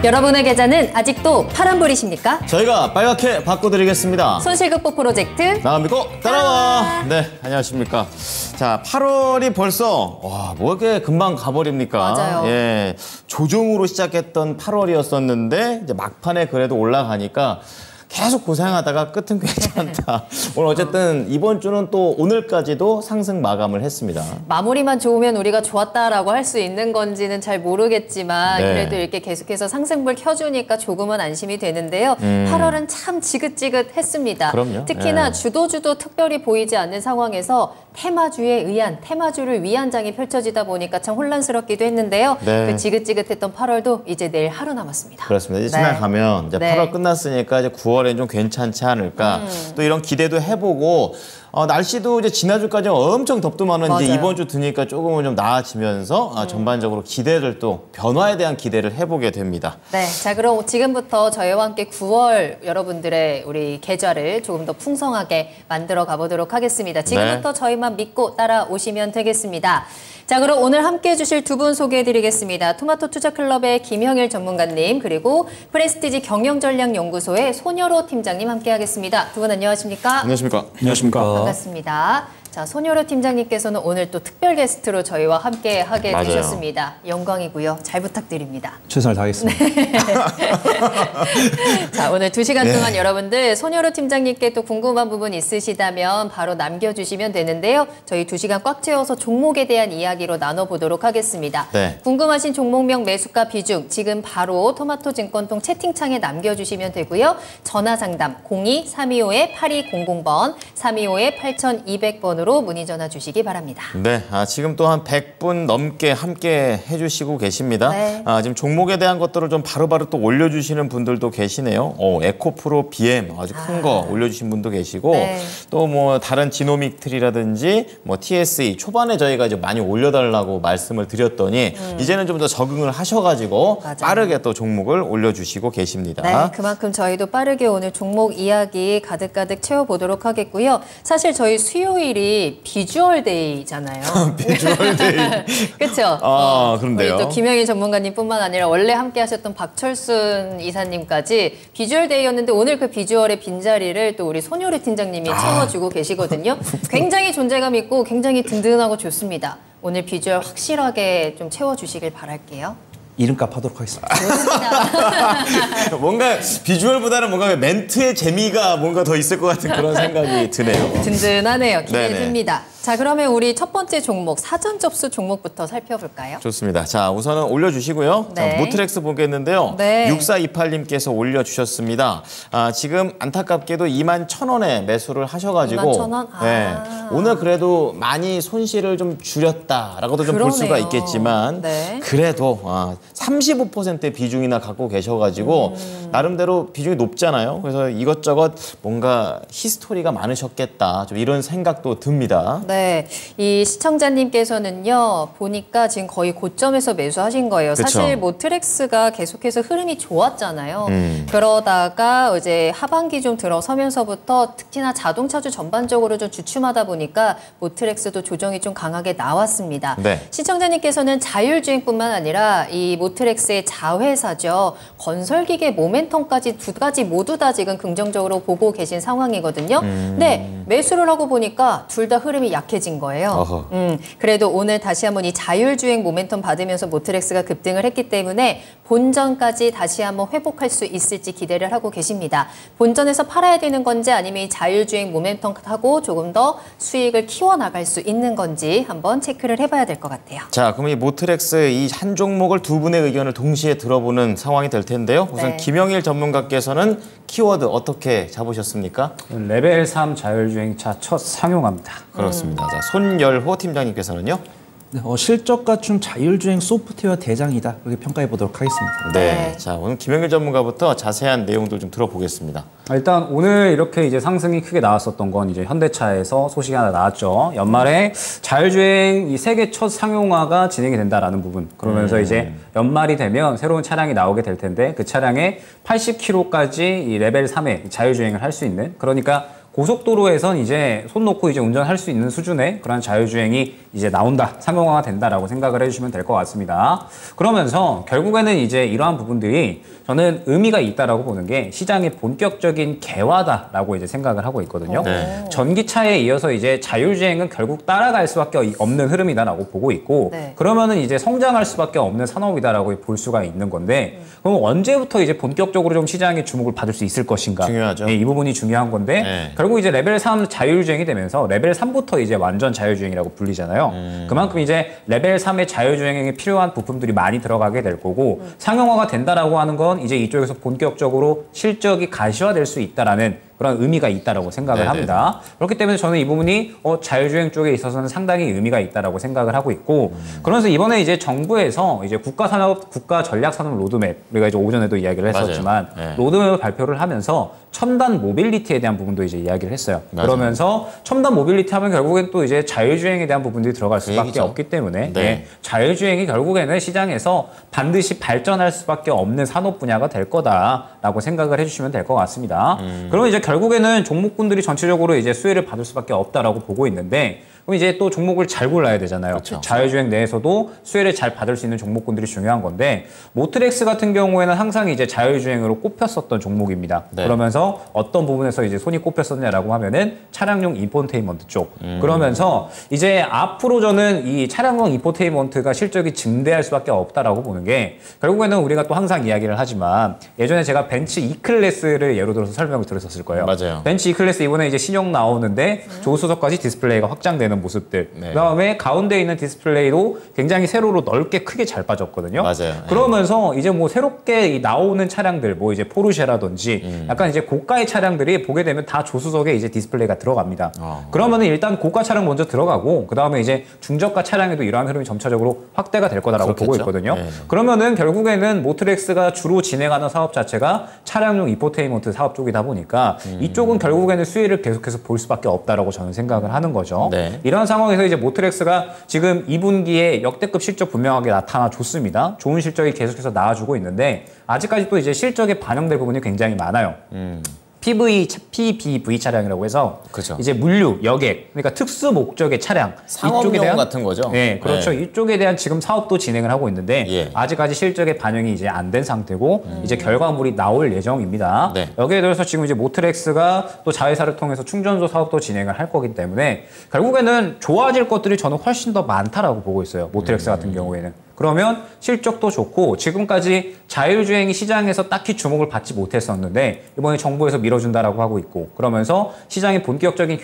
여러분의 계좌는 아직도 파란불이십니까? 저희가 빨갛게 바꿔드리겠습니다. 손실극복 프로젝트 나 믿고 따라와. 네, 안녕하십니까. 자, 8월이 벌써 뭐 이렇게 금방 가버립니까? 맞아요. 예, 조정으로 시작했던 8월이었었는데 이제 막판에 그래도 올라가니까 계속 고생하다가 끝은 괜찮다. 오늘 어쨌든 이번 주는 또 오늘까지도 상승 마감을 했습니다. 마무리만 좋으면 우리가 좋았다라고 할 수 있는 건지는 잘 모르겠지만 네. 그래도 이렇게 계속해서 상승불 켜주니까 조금은 안심이 되는데요. 8월은 참 지긋지긋했습니다. 그럼요. 특히나 네. 주도주도 특별히 보이지 않는 상황에서 테마주에 의한, 테마주를 위한 장이 펼쳐지다 보니까 참 혼란스럽기도 했는데요. 네. 그 지긋지긋했던 8월도 이제 내일 하루 남았습니다. 그렇습니다. 이제 네. 지나가면 이제 네. 8월 끝났으니까 이제 9월엔 좀 괜찮지 않을까. 또 이런 기대도 해보고 날씨도 이제 지난주까지 엄청 덥더만은 이제 이번 주 드니까 조금은 좀 나아지면서 전반적으로 기대를 또 변화에 대한 기대를 해보게 됩니다. 네, 자 그럼 지금부터 저희와 함께 9월 여러분들의 우리 계좌를 조금 더 풍성하게 만들어 가보도록 하겠습니다. 지금부터 저희만 믿고 따라오시면 되겠습니다. 자 그럼 오늘 함께해 주실 두 분 소개해드리겠습니다. 토마토 투자클럽의 김형일 전문가님 그리고 프레스티지 경영전략연구소의 손여로 팀장님 함께하겠습니다. 두 분 안녕하십니까? 안녕하십니까? 안녕하십니까? 반갑습니다. 자, 손여로 팀장님께서는 오늘 또 특별 게스트로 저희와 함께 하게 맞아요. 되셨습니다. 영광이고요. 잘 부탁드립니다. 최선을 다하겠습니다. 자, 오늘 2시간 동안 여러분들 손여로 팀장님께 또 궁금한 부분 있으시다면 바로 남겨주시면 되는데요. 저희 2시간 꽉 채워서 종목에 대한 이야기로 나눠보도록 하겠습니다. 네. 궁금하신 종목명 매수가 비중 지금 바로 토마토 증권통 채팅창에 남겨주시면 되고요. 전화상담 02-325-8200번, 325-8200번으로 문의 전화 주시기 바랍니다. 네, 지금 또 한 100분 넘게 함께 해주시고 계십니다. 네. 지금 종목에 대한 것들을 좀 바로바로 또 올려주시는 분들도 계시네요. 에코프로 BM 아주 큰 거 올려주신 분도 계시고 네. 또 뭐 다른 지노믹트리라든지 뭐 TSE 초반에 저희가 이제 많이 올려달라고 말씀을 드렸더니 이제는 좀 더 적응을 하셔가지고 맞아요. 빠르게 또 종목을 올려주시고 계십니다. 네, 그만큼 저희도 빠르게 오늘 종목 이야기 가득가득 채워보도록 하겠고요. 사실 저희 수요일이 비주얼 데이잖아요. 비주얼 데이. 그렇죠? 그런데요. 우리 또 김영희 전문가님뿐만 아니라 원래 함께 하셨던 박철순 이사님까지 비주얼 데이였는데 오늘 그 비주얼의 빈자리를 또 우리 손효리 팀장님이 채워주고 계시거든요. 굉장히 존재감 있고 굉장히 든든하고 좋습니다. 오늘 비주얼 확실하게 좀 채워주시길 바랄게요. 이름값 하도록 하겠습니다. 좋습니다. 뭔가 비주얼보다는 뭔가 멘트의 재미가 뭔가 더 있을 것 같은 그런 생각이 드네요. 든든하네요. 네네. 기대됩니다. 자, 그러면 우리 첫 번째 종목 사전 접수 종목부터 살펴볼까요? 좋습니다. 자, 우선은 올려주시고요. 네. 자, 모트렉스 보겠는데요. 네. 6428님께서 올려주셨습니다. 지금 안타깝게도 21,000원에 매수를 하셔가지고 21,000원? 네. 오늘 그래도 많이 손실을 좀 줄였다라고도 좀 볼 수가 그러네요. 있겠지만 네. 그래도 35%의 비중이나 갖고 계셔가지고 나름대로 비중이 높잖아요. 그래서 이것저것 뭔가 히스토리가 많으셨겠다. 좀 이런 생각도 듭니다. 네, 이 시청자님께서는요 보니까 지금 거의 고점에서 매수하신 거예요. 그쵸. 사실 모트렉스가 계속해서 흐름이 좋았잖아요. 그러다가 이제 하반기 좀 들어서면서부터 특히나 자동차주 전반적으로 좀 주춤하다 보니까 모트렉스도 조정이 좀 강하게 나왔습니다. 네. 시청자님께서는 자율주행뿐만 아니라 이 모트렉스의 자회사죠. 건설기계 모멘텀까지 두 가지 모두 다 지금 긍정적으로 보고 계신 상황이거든요. 네, 매수를 하고 보니까 둘 다 흐름이 약해진 거예요. 그래도 오늘 다시 한번 이 자율주행 모멘텀 받으면서 모트렉스가 급등을 했기 때문에 본전까지 다시 한번 회복할 수 있을지 기대를 하고 계십니다. 본전에서 팔아야 되는 건지 아니면 이 자율주행 모멘텀 타고 조금 더 수익을 키워나갈 수 있는 건지 한번 체크를 해봐야 될 것 같아요. 자, 그럼 이 모트렉스 이 한 종목을 두 분의 의견을 동시에 들어보는 상황이 될 텐데요. 우선 네. 김영일 전문가께서는 키워드 어떻게 잡으셨습니까? 레벨 3 자율주행차 첫 상용화입니다. 그렇습니다. 자, 손열호 팀장님께서는요? 네, 실적 갖춘 자율주행 소프트웨어 대장이다. 이렇게 평가해 보도록 하겠습니다. 네. 자, 오늘 김영일 전문가부터 자세한 내용들 좀 들어보겠습니다. 일단 오늘 이렇게 이제 상승이 크게 나왔었던 건 이제 현대차에서 소식이 하나 나왔죠. 연말에 자율주행 이 세계 첫 상용화가 진행이 된다라는 부분. 그러면서 이제 연말이 되면 새로운 차량이 나오게 될 텐데 그 차량에 80km까지 이 레벨 3의 자율주행을 할 수 있는, 그러니까 고속도로에선 이제 손 놓고 이제 운전할 수 있는 수준의 그런 자율주행이 이제 나온다, 상용화가 된다라고 생각을 해주시면 될 것 같습니다. 그러면서 결국에는 이제 이러한 부분들이 저는 의미가 있다라고 보는 게 시장의 본격적인 개화다라고 이제 생각을 하고 있거든요. 네. 전기차에 이어서 이제 자율주행은 결국 따라갈 수밖에 없는 흐름이다라고 보고 있고, 네. 그러면은 이제 성장할 수밖에 없는 산업이다라고 볼 수가 있는 건데, 그럼 언제부터 이제 본격적으로 좀 시장의 주목을 받을 수 있을 것인가? 중요하죠. 네, 이 부분이 중요한 건데, 네. 결국 이제 레벨 3 자율주행이 되면서 레벨 3부터 이제 완전 자율주행이라고 불리잖아요. 그만큼 이제 레벨 3의 자율주행에 필요한 부품들이 많이 들어가게 될 거고, 상용화가 된다라고 하는 건 이제 이쪽에서 본격적으로 실적이 가시화될 수 있다라는 그런 의미가 있다라고 생각을 네네. 합니다. 그렇기 때문에 저는 이 부분이 자율주행 쪽에 있어서는 상당히 의미가 있다라고 생각을 하고 있고, 그러면서 이번에 이제 정부에서 이제 국가 전략 산업 로드맵, 우리가 이제 오전에도 이야기를 했었지만 네. 로드맵을 발표를 하면서 첨단 모빌리티에 대한 부분도 이제 이야기를 했어요. 맞아요. 그러면서 첨단 모빌리티 하면 결국엔 또 이제 자율주행에 대한 부분들이 들어갈 수밖에 얘기죠. 없기 때문에 네. 네, 자율주행이 결국에는 시장에서 반드시 발전할 수밖에 없는 산업 분야가 될 거다라고 생각을 해주시면 될 것 같습니다. 그러면 이제 결국에는 종목군들이 전체적으로 이제 수혜를 받을 수밖에 없다라고 보고 있는데, 그럼 이제 또 종목을 잘 골라야 되잖아요. 그렇죠. 자율주행 내에서도 수혜를 잘 받을 수 있는 종목군들이 중요한 건데, 모트렉스 같은 경우에는 항상 이제 자율주행으로 꼽혔었던 종목입니다. 네. 그러면서 어떤 부분에서 이제 손이 꼽혔었냐라고 하면은 차량용 인포테인먼트 쪽. 그러면서 이제 앞으로 저는 이 차량용 인포테인먼트가 실적이 증대할 수밖에 없다라고 보는 게, 결국에는 우리가 또 항상 이야기를 하지만 예전에 제가 벤츠 E클래스를 예로 들어서 설명을 드렸었을 거예요. 맞아요. 벤츠 E클래스 이번에 이제 신형 나오는데 조수석까지 디스플레이가 확장되는 모습들. 네. 그다음에 가운데 있는 디스플레이도 굉장히 세로로 넓게 크게 잘 빠졌거든요. 맞아요. 그러면서 이제 뭐 새롭게 나오는 차량들, 뭐 이제 포르쉐라든지 약간 이제 고가의 차량들이 보게 되면 다 조수석에 이제 디스플레이가 들어갑니다. 그러면은 일단 고가 차량 먼저 들어가고, 그다음에 이제 중저가 차량에도 이러한 흐름이 점차적으로 확대가 될 거다라고 보고 그렇겠죠. 있거든요. 네. 그러면은 결국에는 모트렉스가 주로 진행하는 사업 자체가 차량용 인포테인먼트 사업 쪽이다 보니까 이쪽은 결국에는 수혜를 계속해서 볼 수밖에 없다라고 저는 생각을 하는 거죠. 네. 이런 상황에서 이제 모트렉스가 지금 2분기에 역대급 실적 분명하게 나타나줬습니다. 좋은 실적이 계속해서 나와주고 있는데, 아직까지 또 이제 실적에 반영될 부분이 굉장히 많아요. PBV 차량이라고 해서 그죠. 이제 물류, 여객, 그러니까 특수 목적의 차량 상업용 같은 거죠? 네, 그렇죠. 네. 이쪽에 대한 지금 사업도 진행을 하고 있는데 예. 아직까지 실적의 반영이 이제 안 된 상태고 이제 결과물이 나올 예정입니다. 네. 여기에 대해서 지금 이제 모트렉스가 또 자회사를 통해서 충전소 사업도 진행을 할 거기 때문에 결국에는 좋아질 것들이 저는 훨씬 더 많다라고 보고 있어요. 모트렉스 같은 경우에는. 그러면 실적도 좋고, 지금까지 자율주행이 시장에서 딱히 주목을 받지 못했었는데 이번에 정부에서 밀어준다라고 하고 있고, 그러면서 시장의 본격적인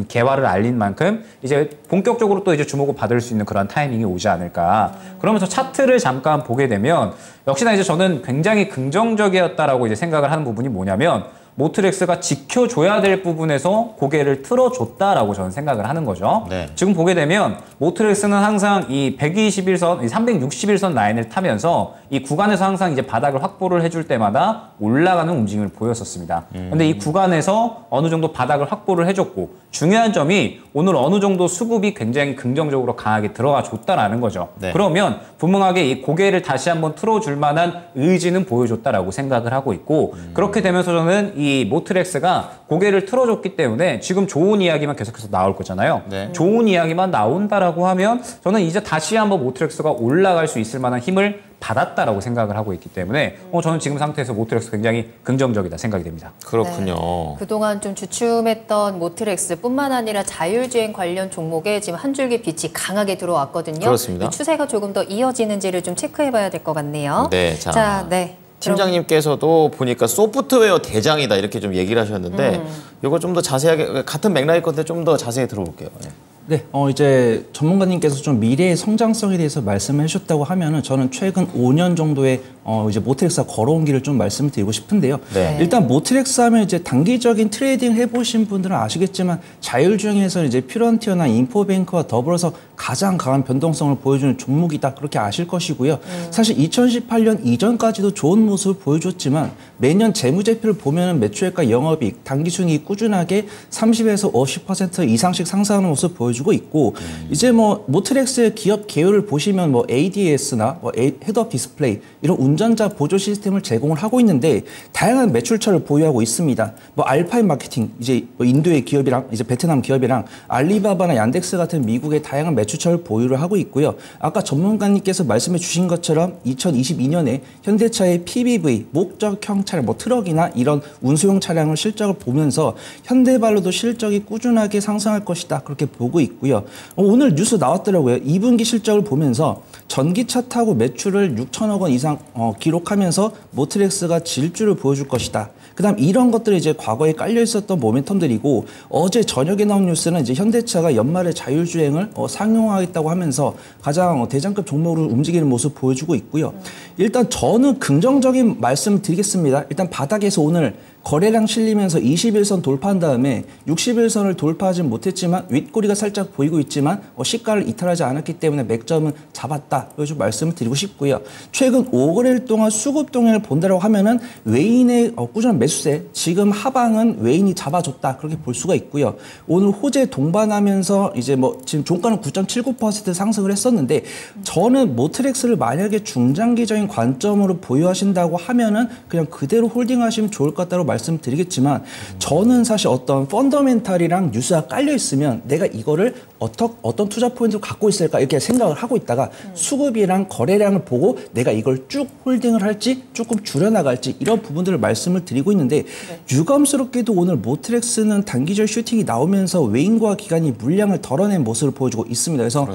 개화를 알린 만큼 이제 본격적으로 또 이제 주목을 받을 수 있는 그런 타이밍이 오지 않을까. 그러면서 차트를 잠깐 보게 되면 역시나 이제 저는 굉장히 긍정적이었다라고 이제 생각을 하는 부분이 뭐냐면, 모트렉스가 지켜줘야 될 부분에서 고개를 틀어줬다라고 저는 생각을 하는 거죠. 네. 지금 보게 되면 모트렉스는 항상 이 121선, 이 361선 라인을 타면서 이 구간에서 항상 이제 바닥을 확보를 해줄 때마다 올라가는 움직임을 보였었습니다. 근데 이 구간에서 어느 정도 바닥을 확보를 해줬고, 중요한 점이 오늘 어느 정도 수급이 굉장히 긍정적으로 강하게 들어가 줬다라는 거죠. 네. 그러면 분명하게 이 고개를 다시 한번 틀어줄 만한 의지는 보여줬다라고 생각을 하고 있고, 그렇게 되면서 저는 이 모트렉스가 고개를 틀어줬기 때문에 지금 좋은 이야기만 계속해서 나올 거잖아요. 네. 좋은 이야기만 나온다라고 하면 저는 이제 다시 한번 모트렉스가 올라갈 수 있을 만한 힘을 받았다라고 생각을 하고 있기 때문에 저는 지금 상태에서 모트렉스 굉장히 긍정적이다 생각이 됩니다. 그렇군요. 네. 그동안 좀 주춤했던 모트렉스뿐만 아니라 자율주행 관련 종목에 지금 한 줄기 빛이 강하게 들어왔거든요. 그렇습니다. 이 추세가 조금 더 이어지는지를 좀 체크해봐야 될 것 같네요. 네, 자, 네. 팀장님께서도 보니까 소프트웨어 대장이다 이렇게 좀 얘기를 하셨는데 이거 좀 더 자세하게, 같은 맥락일 건데 좀 더 자세히 들어볼게요. 네. 네, 이제 전문가님께서 좀 미래의 성장성에 대해서 말씀해 주셨다고 하면은 저는 최근 5년 정도의 이제 모트렉스가 걸어온 길을 좀 말씀드리고 싶은데요. 네. 일단 모트렉스 하면 이제 단기적인 트레이딩 해보신 분들은 아시겠지만 자율주행에서 이제 퓨런티어나 인포뱅크와 더불어서 가장 강한 변동성을 보여주는 종목이다, 그렇게 아실 것이고요. 사실 2018년 이전까지도 좋은 모습을 보여줬지만 매년 재무제표를 보면은 매출액과 영업이익, 단기순이익이 꾸준하게 30에서 50% 이상씩 상승하는 모습을 보여주고 보여주고 있고 이제 뭐 모트렉스의 기업 개요를 보시면 뭐 ADS나 뭐 헤드업 디스플레이 이런 운전자 보조 시스템을 제공을 하고 있는데 다양한 매출처를 보유하고 있습니다. 뭐 알파인 마케팅 이제 뭐 인도의 기업이랑 이제 베트남 기업이랑 알리바바나 얀덱스 같은 미국의 다양한 매출처를 보유를 하고 있고요. 아까 전문가님께서 말씀해 주신 것처럼 2022년에 현대차의 PBV 목적형 차량 뭐 트럭이나 이런 운수용 차량을 실적을 보면서 현대발로도 실적이 꾸준하게 상승할 것이다 그렇게 보고 있고요. 오늘 뉴스 나왔더라고요. 2분기 실적을 보면서 전기차 타고 매출을 6천억 원 이상 기록하면서 모트렉스가 질주를 보여줄 것이다. 그다음 이런 것들이 이제 과거에 깔려 있었던 모멘텀들이고 어제 저녁에 나온 뉴스는 이제 현대차가 연말에 자율주행을 상용화하겠다고 하면서 가장 대장급 종목으로 움직이는 모습 보여주고 있고요. 일단 저는 긍정적인 말씀 드리겠습니다. 일단 바닥에서 오늘 거래량 실리면서 21선 돌파한 다음에 61선을 돌파하진 못했지만 윗꼬리가 살짝 보이고 있지만 시가를 이탈하지 않았기 때문에 맥점은 잡았다. 좀 말씀을 드리고 싶고요. 최근 5거래일 동안 수급 동향을 본다라고 하면은 외인의 꾸준한 매수세, 지금 하방은 외인이 잡아줬다. 그렇게 볼 수가 있고요. 오늘 호재 동반하면서 이제 뭐 지금 종가는 9.79% 상승을 했었는데 저는 모트렉스를 만약에 중장기적인 관점으로 보유하신다고 하면은 그냥 그대로 홀딩하시면 좋을 것 같다고 말씀드리겠지만 저는 사실 어떤 펀더멘탈이랑 뉴스가 깔려 있으면 내가 이거를 어떤 투자 포인트를 갖고 있을까 이렇게 생각을 하고 있다가 수급이랑 거래량을 보고 내가 이걸 쭉 홀딩을 할지 조금 줄여나갈지 이런 부분들을 말씀을 드리고 있는데 유감스럽게도 오늘 모트렉스는 단기적 슈팅이 나오면서 외인과 기관이 물량을 덜어낸 모습을 보여주고 있습니다. 그래서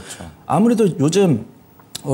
아무래도 요즘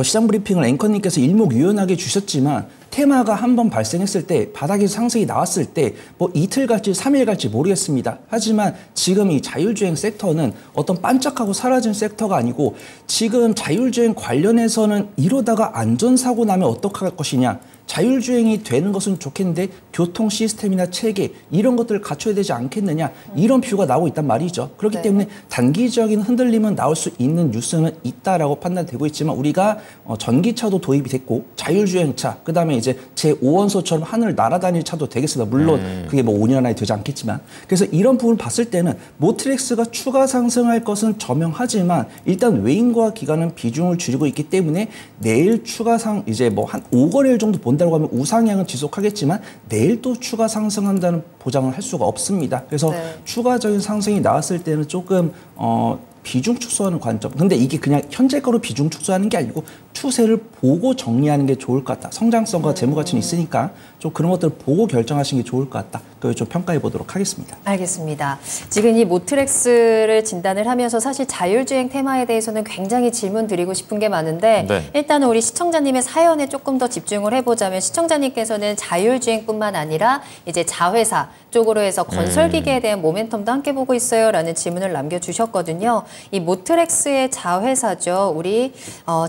시장 브리핑을 앵커님께서 일목요연하게 주셨지만 테마가 한번 발생했을 때 바닥에서 상승이 나왔을 때 뭐 이틀 갈지 3일 갈지 모르겠습니다. 하지만 지금 이 자율주행 섹터는 어떤 반짝하고 사라진 섹터가 아니고 지금 자율주행 관련해서는 이러다가 안전사고 나면 어떡할 것이냐. 자율주행이 되는 것은 좋겠는데 교통 시스템이나 체계 이런 것들을 갖춰야 되지 않겠느냐 이런 뷰가 나오고 있단 말이죠. 그렇기 때문에 단기적인 흔들림은 나올 수 있는 뉴스는 있다라고 판단되고 있지만 우리가 전기차도 도입이 됐고 자율주행차 그다음에 이제 제5원소처럼 하늘 날아다닐 차도 되겠습니다. 물론 그게 뭐 5년 안에 되지 않겠지만 그래서 이런 부분을 봤을 때는 모트렉스가 추가 상승할 것은 저명하지만 일단 외인과 기관은 비중을 줄이고 있기 때문에 내일 추가상 이제 뭐 한 5거래일 정도 본다고 하면 우상향은 지속하겠지만 내일 또 추가 상승한다는 보장을 할 수가 없습니다. 그래서 추가적인 상승이 나왔을 때는 조금 비중 축소하는 관점. 근데 이게 그냥 현재 거로 비중 축소하는 게 아니고 추세를 보고 정리하는 게 좋을 것 같다. 성장성과 재무 가치는 있으니까 좀 그런 것들을 보고 결정하시는 게 좋을 것 같다. 그걸 좀 평가해 보도록 하겠습니다. 알겠습니다. 지금 이 모트렉스를 진단을 하면서 사실 자율주행 테마에 대해서는 굉장히 질문 드리고 싶은 게 많은데 일단은 우리 시청자님의 사연에 조금 더 집중을 해보자면 시청자님께서는 자율주행뿐만 아니라 이제 자회사 쪽으로 해서 건설기계에 대한 모멘텀도 함께 보고 있어요 라는 질문을 남겨주셨거든요. 이 모트렉스의 자회사죠. 우리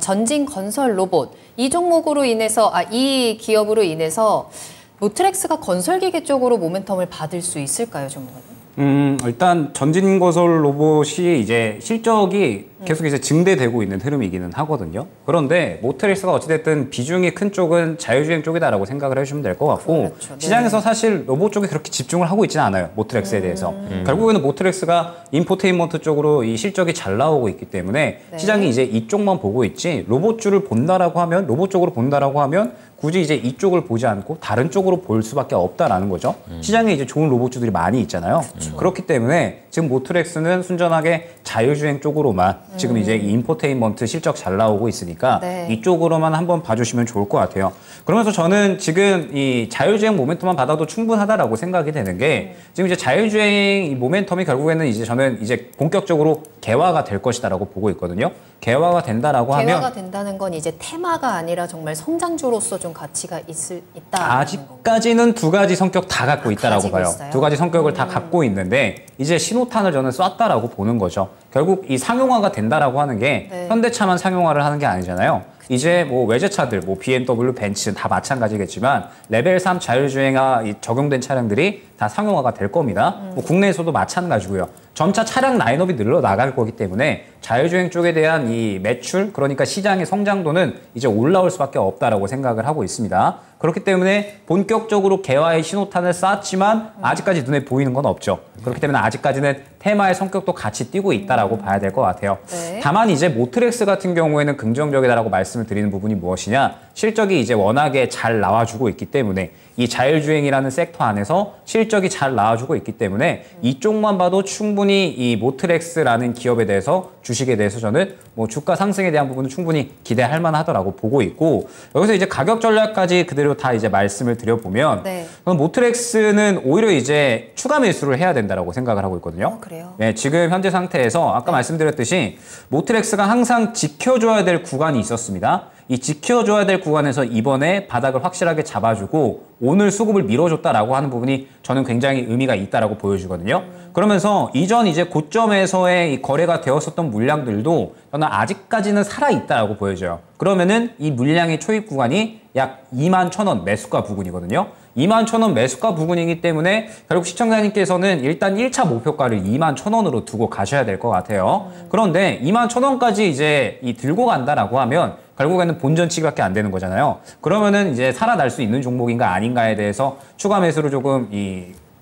전진 건설 로봇 이 종목으로 인해서 이 기업으로 인해서 모트렉스가 건설기계 쪽으로 모멘텀을 받을 수 있을까요, 전문가님? 일단 전진건설 로봇이 이제 실적이 계속 이제 증대되고 있는 흐름이기는 하거든요. 그런데 모트렉스가 어찌됐든 비중이 큰 쪽은 자율주행 쪽이다라고 생각을 해주시면 될 것 같고 시장에서 사실 로봇 쪽에 그렇게 집중을 하고 있지는 않아요. 모트렉스에 대해서. 결국에는 모트렉스가 인포테인먼트 쪽으로 이 실적이 잘 나오고 있기 때문에 시장이 이제 이쪽만 보고 있지 로봇주를 본다라고 하면 로봇 쪽으로 본다라고 하면 굳이 이제 이쪽을 보지 않고 다른 쪽으로 볼 수밖에 없다라는 거죠. 시장에 이제 좋은 로봇주들이 많이 있잖아요. 그렇기 때문에 지금 모트렉스는 순전하게 자율주행 쪽으로만 지금 이제 인포테인먼트 실적 잘 나오고 있으니까 이쪽으로만 한번 봐주시면 좋을 것 같아요. 그러면서 저는 지금 이 자율주행 모멘텀만 받아도 충분하다라고 생각이 되는 게 지금 이제 자율주행 이 모멘텀이 결국에는 이제 저는 이제 본격적으로 개화가 될 것이다라고 보고 있거든요. 개화가 된다라고 하면 개화가 된다는 건 이제 테마가 아니라 정말 성장주로서 좀 가치가 있다. 아직까지는 두 가지 성격 다 갖고 있다라고 봐요. 있어요? 두 가지 성격을 다 갖고 있는데 이제 신호탄을 저는 쐈다라고 보는 거죠. 결국 이 상용화가 된다라고 하는 게 현대차만 상용화를 하는 게 아니잖아요. 이제 뭐 외제차들, 뭐 BMW, 벤츠 다 마찬가지겠지만 레벨 3 자율주행화 적용된 차량들이 다 상용화가 될 겁니다. 뭐 국내에서도 마찬가지고요. 점차 차량 라인업이 늘어나갈 거기 때문에 자율주행 쪽에 대한 이 매출, 그러니까 시장의 성장도는 이제 올라올 수밖에 없다라고 생각을 하고 있습니다. 그렇기 때문에 본격적으로 개화의 신호탄을 쐈지만 아직까지 눈에 보이는 건 없죠. 그렇기 때문에 아직까지는 테마의 성격도 같이 띄고 있다라고 봐야 될 것 같아요. 네. 다만 이제 모트렉스 같은 경우에는 긍정적이다라고 말씀을 드리는 부분이 무엇이냐? 실적이 이제 워낙에 잘 나와주고 있기 때문에 이 자율주행이라는 섹터 안에서 실적이 잘 나와주고 있기 때문에 이쪽만 봐도 충분히 이 모트렉스라는 기업에 대해서 주식에 대해서 저는 뭐 주가 상승에 대한 부분은 충분히 기대할 만하더라고 보고 있고 여기서 이제 가격 전략까지 그대로 다 이제 말씀을 드려보면 네. 저는 모트렉스는 오히려 이제 추가 매수를 해야 된다라고 생각을 하고 있거든요. 그래요? 네, 지금 현재 상태에서 아까 말씀드렸듯이 모트렉스가 항상 지켜줘야 될 구간이 있었습니다. 이 지켜줘야 될 구간에서 이번에 바닥을 확실하게 잡아주고 오늘 수급을 밀어줬다라고 하는 부분이 저는 굉장히 의미가 있다라고 보여주거든요. 그러면서 이전 이제 고점에서의 이 거래가 되었었던 물량들도 저는 아직까지는 살아있다라고 보여져요. 그러면은 이 물량의 초입 구간이 약 21,000원 매수가 부근이거든요. 21,000원 매수가 부근이기 때문에 결국 시청자님께서는 일단 1차 목표가를 21,000원으로 두고 가셔야 될 것 같아요. 그런데 21,000원까지 이제 들고 간다라고 하면 결국에는 본전치기밖에 안 되는 거잖아요. 그러면은 이제 살아날 수 있는 종목인가 아닌가에 대해서 추가 매수를 조금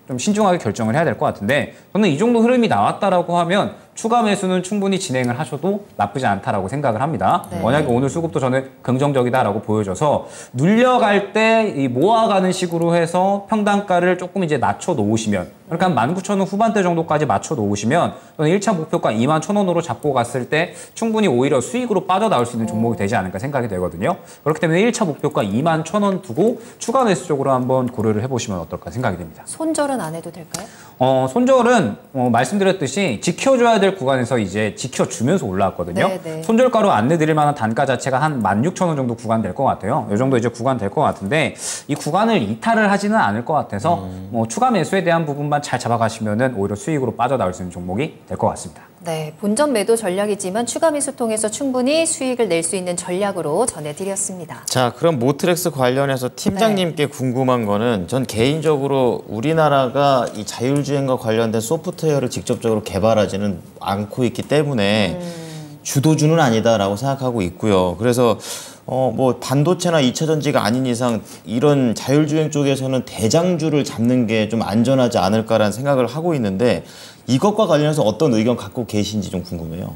좀 신중하게 결정을 해야 될 것 같은데 저는 이 정도 흐름이 나왔다라고 하면 추가 매수는 충분히 진행을 하셔도 나쁘지 않다라고 생각을 합니다. 네. 워낙에 오늘 수급도 저는 긍정적이다라고 보여져서 눌려갈 때 이 모아가는 식으로 해서 평단가를 조금 이제 낮춰 놓으시면 그러니까 한 19,000원 후반대 정도까지 맞춰 놓으시면 저는 1차 목표가 21,000원으로 잡고 갔을 때 충분히 오히려 수익으로 빠져나올 수 있는 종목이 되지 않을까 생각이 되거든요. 그렇기 때문에 1차 목표가 21,000원 두고 추가 매수 쪽으로 한번 고려를 해보시면 어떨까 생각이 됩니다. 손절은 안 해도 될까요? 손절은 말씀드렸듯이 지켜줘야 될 구간에서 이제 지켜주면서 올라왔거든요. 네. 손절가로 안내드릴 만한 단가 자체가 한 16,000원 정도 구간 될 것 같아요. 이 정도 이제 구간 될 것 같은데 이 구간을 이탈을 하지는 않을 것 같아서 추가 매수에 대한 부분만 잘 잡아가시면은 오히려 수익으로 빠져나올 수 있는 종목이 될 것 같습니다. 네, 본전 매도 전략이지만 추가 매수 통해서 충분히 수익을 낼 수 있는 전략으로 전해드렸습니다. 자, 그럼 모트렉스 관련해서 팀장님께 궁금한 거는 전 개인적으로 우리나라가 이 자율주행과 관련된 소프트웨어를 직접적으로 개발하지는 않고 있기 때문에 주도주는 아니다라고 생각하고 있고요. 그래서 뭐 반도체나 2차 전지가 아닌 이상 이런 자율주행 쪽에서는 대장주를 잡는 게 좀 안전하지 않을까라는 생각을 하고 있는데 이것과 관련해서 어떤 의견 갖고 계신지 좀 궁금해요.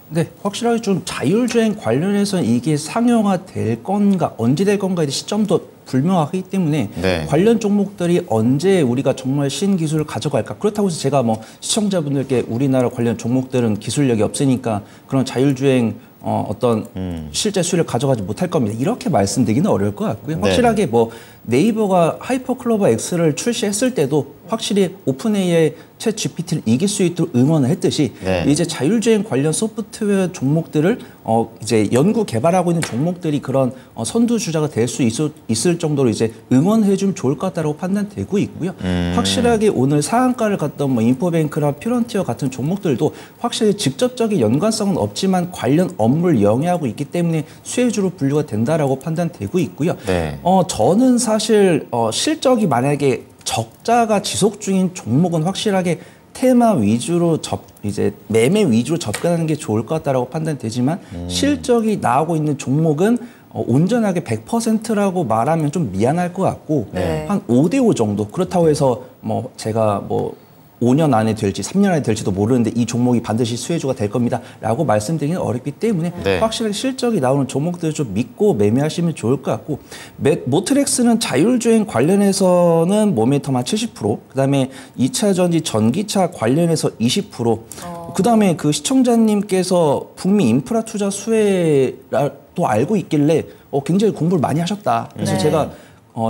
네, 확실하게 좀 자율주행 관련해서는 이게 상용화 될 건가 언제 될 건가에 대한 시점도 불명확하기 때문에 네. 관련 종목들이 언제 우리가 정말 신기술을 가져갈까. 그렇다고 해서 제가 뭐 시청자분들께 우리나라 관련 종목들은 기술력이 없으니까 그런 자율주행 어떤 실제 수익을 가져가지 못할 겁니다. 이렇게 말씀드리기는 어려울 것 같고요. 네. 확실하게 뭐 네이버가 하이퍼클로버 X를 출시했을 때도 확실히 오픈AI의 챗 GPT를 이길 수 있도록 응원을 했듯이 네. 이제 자율주행 관련 소프트웨어 종목들을 이제 연구 개발하고 있는 종목들이 그런 선두주자가 될 수 있을 정도로 이제 응원해주면 좋을 것 같다고 판단되고 있고요. 확실하게 오늘 상한가를 갔던 뭐 인포뱅크나 퓨런티어 같은 종목들도 확실히 직접적인 연관성은 없지만 관련 업무를 영위하고 있기 때문에 수혜주로 분류가 된다라고 판단되고 있고요. 네. 저는 사실 실적이 만약에 적자가 지속 중인 종목은 확실하게 테마 위주로 이제 매매 위주로 접근하는 게 좋을 것 같다라고 판단되지만 실적이 나오고 있는 종목은 온전하게 100%라고 말하면 좀 미안할 것 같고 네. 한 5대5 정도 그렇다고 해서 뭐 제가 뭐 5년 안에 될지 3년 안에 될지도 모르는데 이 종목이 반드시 수혜주가 될 겁니다 라고 말씀드리기는 어렵기 때문에 네. 확실하게 실적이 나오는 종목들을 좀 믿고 매매하시면 좋을 것 같고 모트렉스는 자율주행 관련해서는 모멘텀 한 70% 그다음에 2차 전지 전기차 관련해서 20% 그다음에 그 시청자님께서 북미 인프라 투자 수혜도 알고 있길래 굉장히 공부를 많이 하셨다. 그래서 네. 제가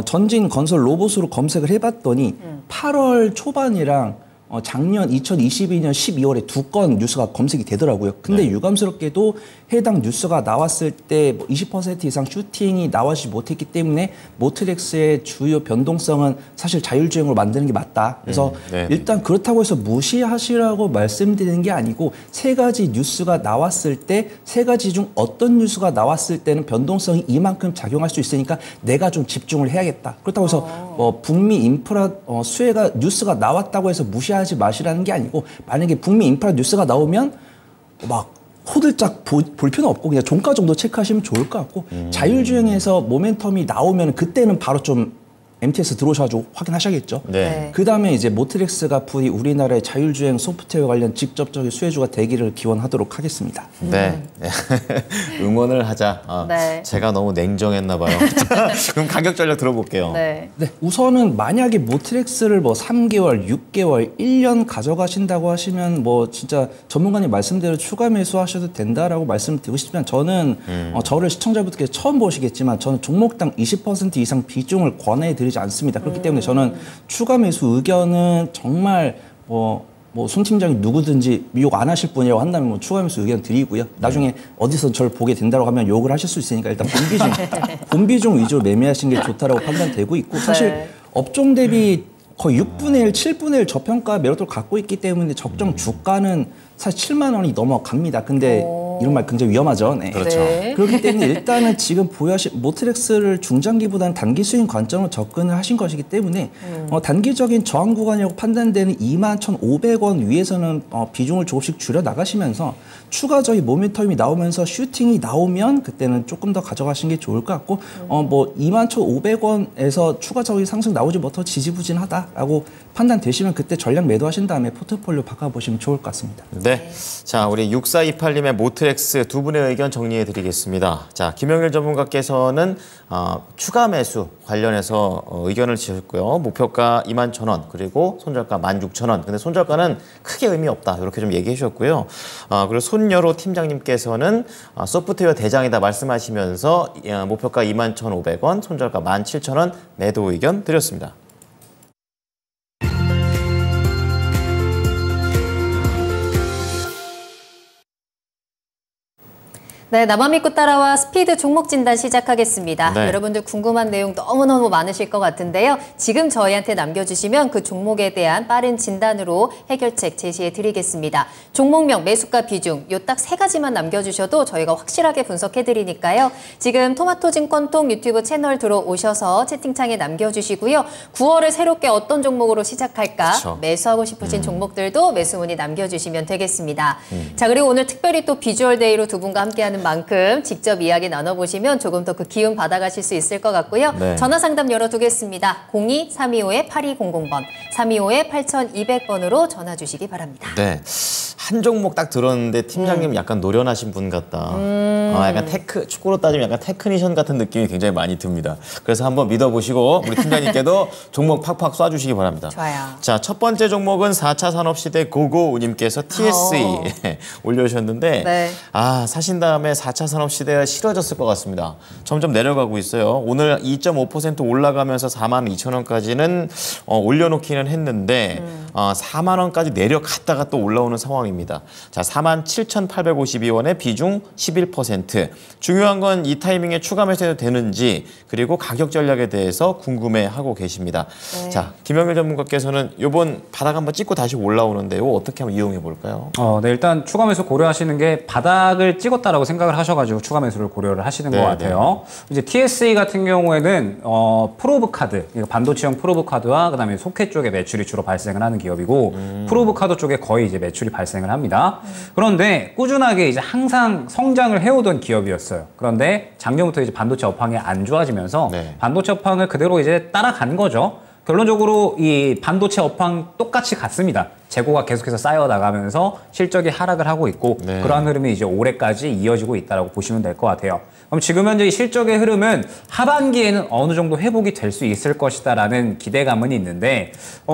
전진 건설 로봇으로 검색을 해봤더니 8월 초반이랑 작년 2022년 12월에 두 건 뉴스가 검색이 되더라고요. 근데 유감스럽게도 해당 뉴스가 나왔을 때 20% 이상 슈팅이 나오지 못했기 때문에 모트렉스의 주요 변동성은 사실 자율주행으로 만드는 게 맞다. 그래서 일단 그렇다고 해서 무시하시라고 말씀드리는 게 아니고 세 가지 뉴스가 나왔을 때 세 가지 중 어떤 뉴스가 나왔을 때는 변동성이 이만큼 작용할 수 있으니까 내가 좀 집중을 해야겠다. 그렇다고 해서 북미 인프라 수혜가 뉴스가 나왔다고 해서 무시하지 마시라는 게 아니고 만약에 북미 인프라 뉴스가 나오면 막 호들짝 볼 필요는 없고 그냥 종가 정도 체크하시면 좋을 것 같고 자율주행에서 모멘텀이 나오면 그때는 바로 좀 MTS 들어오셔가지고 확인하셔야겠죠. 네. 그 다음에 이제 모트렉스가 부디 우리나라의 자율주행 소프트웨어 관련 직접적인 수혜주가 되기를 기원하도록 하겠습니다. 네. 응원을 하자. 네. 제가 너무 냉정했나 봐요. 그럼 가격 전략 들어볼게요. 네. 네, 우선은 만약에 모트렉스를 3개월, 6개월, 1년 가져가신다고 하시면 진짜 전문가님 말씀대로 추가 매수하셔도 된다라고 말씀드리고 싶지만 저는 저를 시청자분들께 처음 보시겠지만 저는 종목당 20% 이상 비중을 권해드리지 않습니다. 그렇기 때문에 저는 추가 매수 의견은 정말 손 팀장이 누구든지 욕 안 하실 분이라고 한다면 추가 매수 의견 드리고요. 나중에 어디서 저를 보게 된다고 하면 욕을 하실 수 있으니까 일단 본비중 위주로 매매하시는 게 좋다라고 판단되고 있고 사실 업종 대비 거의 6분의 1, 7분의 1 저평가 매력도를 갖고 있기 때문에 적정 주가는 사실 7만 원이 넘어갑니다. 근데 이런 말 굉장히 위험하죠. 네. 그렇죠. 네. 그렇기 때문에 일단은 지금 보유하신 모트렉스를 중장기보다는 단기 수익 관점으로 접근을 하신 것이기 때문에 단기적인 저항 구간이라고 판단되는 21,500원 위에서는 비중을 조금씩 줄여 나가시면서 추가적인 모멘텀이 나오면서 슈팅이 나오면 그때는 조금 더 가져가시는 게 좋을 것 같고 21,500원에서 추가적인 상승 나오지 못하고 지지부진하다라고 판단되시면 그때 전략 매도하신 다음에 포트폴리오 바꿔보시면 좋을 것 같습니다. 네. 자, 우리 6428님의 모트렉스 두 분의 의견 정리해 드리겠습니다. 자, 김영일 전문가께서는 추가 매수 관련해서 의견을 주셨고요. 목표가 21,000원 그리고 손절가 16,000원. 근데 손절가는 크게 의미 없다. 이렇게 좀 얘기해 주셨고요. 그리고 손여로 팀장님께서는 소프트웨어 대장이다 말씀하시면서 목표가 21,500원, 손절가 17,000원 매도 의견 드렸습니다. 네, 나만 믿고 따라와 스피드 종목 진단 시작하겠습니다. 네. 여러분들 궁금한 내용 너무너무 많으실 것 같은데요. 지금 저희한테 남겨주시면 그 종목에 대한 빠른 진단으로 해결책 제시해 드리겠습니다. 종목명, 매수가 비중 요 딱 세 가지만 남겨주셔도 저희가 확실하게 분석해 드리니까요. 지금 토마토증권통 유튜브 채널 들어오셔서 채팅창에 남겨주시고요. 9월을 새롭게 어떤 종목으로 시작할까 그쵸. 매수하고 싶으신 종목들도 매수 문의 남겨주시면 되겠습니다. 자, 그리고 오늘 특별히 또 비주얼 데이로 두 분과 함께하는 만큼 직접 이야기 나눠보시면 조금 더 그 기운 받아가실 수 있을 것 같고요. 네. 전화 상담 열어두겠습니다. 02-325-8200번, 325-8200번으로 전화 주시기 바랍니다. 네. 한 종목 딱 들었는데 팀장님 약간 노련하신 분 같다. 약간 축구로 따지면 약간 테크니션 같은 느낌이 굉장히 많이 듭니다. 그래서 한번 믿어보시고 우리 팀장님께도 종목 팍팍 쏴주시기 바랍니다. 좋아요. 자, 첫 번째 종목은 4차 산업시대 고고우님께서 TSE 올려주셨는데 네. 사신 다음에 4차 산업시대가 싫어졌을 것 같습니다. 점점 내려가고 있어요. 오늘 2.5% 올라가면서 42,000원까지는 올려놓기는 했는데 4만 원까지 내려갔다가 또 올라오는 상황입니다. 자, 47,852원에 비중 11%. 중요한 건 이 타이밍에 추가 매수해도 되는지 그리고 가격 전략에 대해서 궁금해하고 계십니다. 네. 자, 김영일 전문가께서는 이번 바닥 한번 찍고 다시 올라오는데요. 어떻게 한번 이용해 볼까요? 네, 일단 추가 매수 고려하시는 게 바닥을 찍었다라고 생각을 하셔가지고 추가 매수를 고려를 하시는 것 같아요. 이제 TSE 같은 경우에는 프로브 카드, 반도체형 프로브 카드와 그다음에 소켓 쪽에 매출이 주로 발생을 하는 기업이고 프로브 카드 쪽에 거의 이제 매출이 발생을 합니다. 그런데 꾸준하게 이제 항상 성장을 해오던 기업이었어요. 그런데 작년부터 이제 반도체 업황이 안 좋아지면서 반도체 업황을 그대로 이제 따라간 거죠. 결론적으로 이 반도체 업황 똑같이 같습니다. 재고가 계속해서 쌓여나가면서 실적이 하락을 하고 있고 그러한 흐름이 이제 올해까지 이어지고 있다고 보시면 될 것 같아요. 그럼 지금 현재 이 실적의 흐름은 하반기에는 어느 정도 회복이 될 수 있을 것이다라는 기대감은 있는데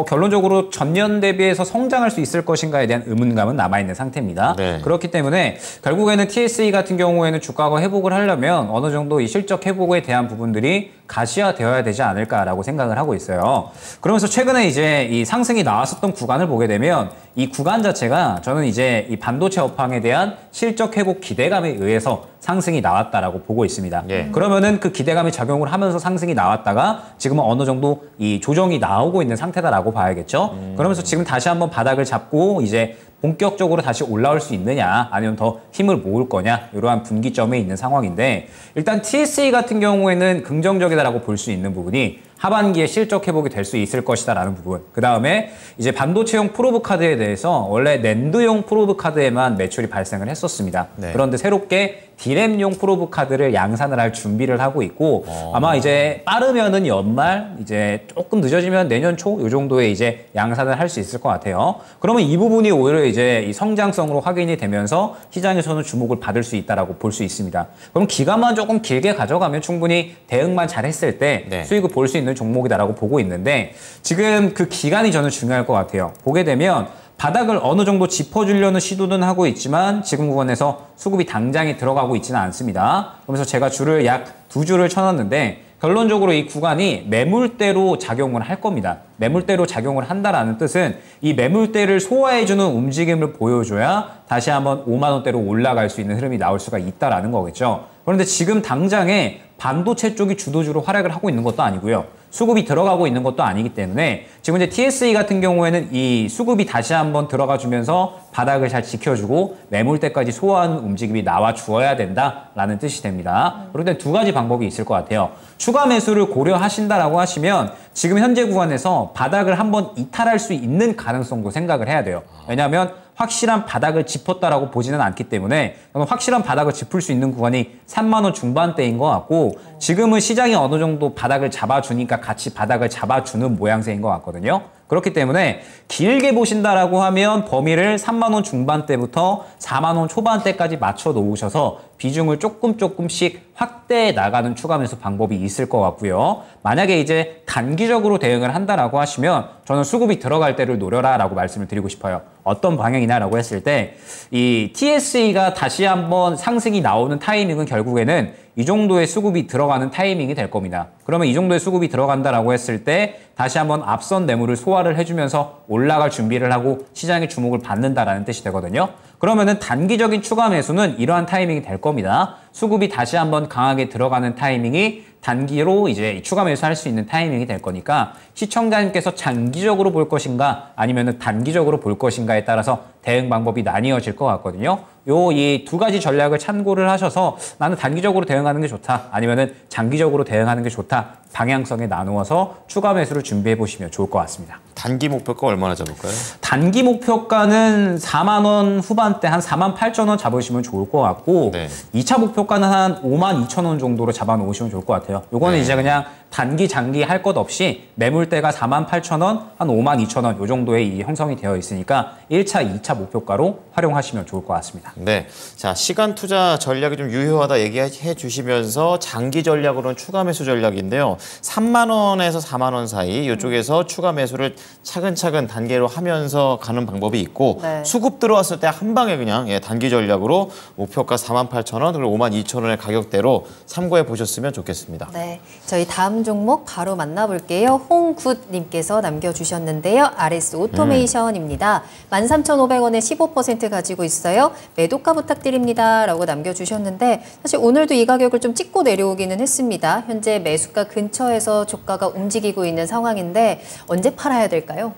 결론적으로 전년 대비해서 성장할 수 있을 것인가에 대한 의문감은 남아있는 상태입니다. 그렇기 때문에 결국에는 TSE 같은 경우에는 주가가 회복을 하려면 어느 정도 이 실적 회복에 대한 부분들이 가시화되어야 되지 않을까라고 생각을 하고 있어요. 그러면서 최근에 이제 이 상승이 나왔었던 구간을 보게 되면 되면 이 구간 자체가 저는 이제 이 반도체 업황에 대한 실적 회복 기대감에 의해서 상승이 나왔다라고 보고 있습니다. 그러면은 그 기대감이 작용을 하면서 상승이 나왔다가 지금은 어느 정도 이 조정이 나오고 있는 상태다라고 봐야겠죠. 그러면서 지금 다시 한번 바닥을 잡고 이제 본격적으로 다시 올라올 수 있느냐 아니면 더 힘을 모을 거냐 이러한 분기점에 있는 상황인데 일단 TSE 같은 경우에는 긍정적이다라고 볼 수 있는 부분이 하반기에 실적 회복이 될 수 있을 것이다라는 부분. 그 다음에 이제 반도체용 프로브 카드에 대해서 원래 낸드용 프로브 카드에만 매출이 발생을 했었습니다. 그런데 새롭게 디램용 프로브 카드를 양산을 할 준비를 하고 있고 아마 이제 빠르면은 연말 이제 조금 늦어지면 내년 초 이 정도에 이제 양산을 할 수 있을 것 같아요. 그러면 이 부분이 오히려 이제 이 성장성으로 확인이 되면서 시장에서는 주목을 받을 수 있다라고 볼 수 있습니다. 그럼 기간만 조금 길게 가져가면 충분히 대응만 잘했을 때 수익을 볼 수 있는 종목이다라고 보고 있는데 지금 그 기간이 저는 중요할 것 같아요. 보게 되면 바닥을 어느 정도 짚어주려는 시도는 하고 있지만 지금 구간에서 수급이 당장에 들어가고 있지는 않습니다. 그러면서 제가 줄을 약 2줄을 쳐놨는데 결론적으로 이 구간이 매물대로 작용을 할 겁니다. 매물대로 작용을 한다라는 뜻은 이 매물대를 소화해주는 움직임을 보여줘야 다시 한번 5만 원대로 올라갈 수 있는 흐름이 나올 수가 있다라는 거겠죠. 그런데 지금 당장에 반도체 쪽이 주도주로 활약을 하고 있는 것도 아니고요. 수급이 들어가고 있는 것도 아니기 때문에 지금 이제 TSE 같은 경우에는 이 수급이 다시 한번 들어가 주면서 바닥을 잘 지켜주고 매물대까지 소화하는 움직임이 나와 주어야 된다라는 뜻이 됩니다. 그런데 두 가지 방법이 있을 것 같아요. 추가 매수를 고려하신다라고 하시면 지금 현재 구간에서 바닥을 한번 이탈할 수 있는 가능성도 생각을 해야 돼요. 왜냐하면 확실한 바닥을 짚었다라고 보지는 않기 때문에 확실한 바닥을 짚을 수 있는 구간이 3만 원 중반대인 것 같고 지금은 시장이 어느 정도 바닥을 잡아주니까 같이 바닥을 잡아주는 모양새인 것 같거든요. 그렇기 때문에 길게 보신다라고 하면 범위를 3만 원 중반대부터 4만 원 초반대까지 맞춰 놓으셔서 비중을 조금씩 확대해 나가는 추가 매수 방법이 있을 것 같고요. 만약에 이제 단기적으로 대응을 한다라고 하시면 저는 수급이 들어갈 때를 노려라라고 말씀을 드리고 싶어요. 어떤 방향이냐라고 했을 때 이 TSE가 다시 한번 상승이 나오는 타이밍은 결국에는 이 정도의 수급이 들어가는 타이밍이 될 겁니다. 그러면 이 정도의 수급이 들어간다라고 했을 때 다시 한번 앞선 매물을 소화를 해주면서 올라갈 준비를 하고 시장의 주목을 받는다라는 뜻이 되거든요. 그러면은 단기적인 추가 매수는 이러한 타이밍이 될 겁니다. 수급이 다시 한번 강하게 들어가는 타이밍이 단기로 이제 추가 매수할 수 있는 타이밍이 될 거니까 시청자님께서 장기적으로 볼 것인가 아니면은 단기적으로 볼 것인가에 따라서 대응 방법이 나뉘어질 것 같거든요. 이 두 가지 전략을 참고를 하셔서 나는 단기적으로 대응하는 게 좋다 아니면은 장기적으로 대응하는 게 좋다 방향성에 나누어서 추가 매수를 준비해 보시면 좋을 것 같습니다. 단기 목표가 얼마나 잡을까요? 단기 목표가는 4만 원 후반대 한 4만 8천 원 잡으시면 좋을 것 같고 2차 목표가는 한 5만 2천 원 정도로 잡아 놓으시면 좋을 것 같아요. 요거는 이제 그냥 단기 장기 할 것 없이 매물대가 4만 8천 원, 한 5만 2천 원 요 정도의 이 형성이 되어 있으니까 1차, 2차 목표가로 활용하시면 좋을 것 같습니다. 네, 자 시간 투자 전략이 좀 유효하다 얘기해 주시면서 장기 전략으로는 추가 매수 전략인데요. 3만 원에서 4만 원 사이 이쪽에서 추가 매수를 차근차근 단계로 하면서 가는 방법이 있고 수급 들어왔을 때 한 방에 그냥 단기 전략으로 목표가 4만 8천 원 그리고 5만 2천 원의 가격대로 참고해 보셨으면 좋겠습니다. 네, 저희 다음 종목 바로 만나볼게요. 홍굿님께서 남겨주셨는데요. RS 오토메이션입니다. 13,500원에 15% 가지고 있어요. 매도가 부탁드립니다. 라고 남겨주셨는데 사실 오늘도 이 가격을 좀 찍고 내려오기는 했습니다. 현재 매수가 근처에서 주가가 움직이고 있는 상황인데 언제 팔아야 될까요?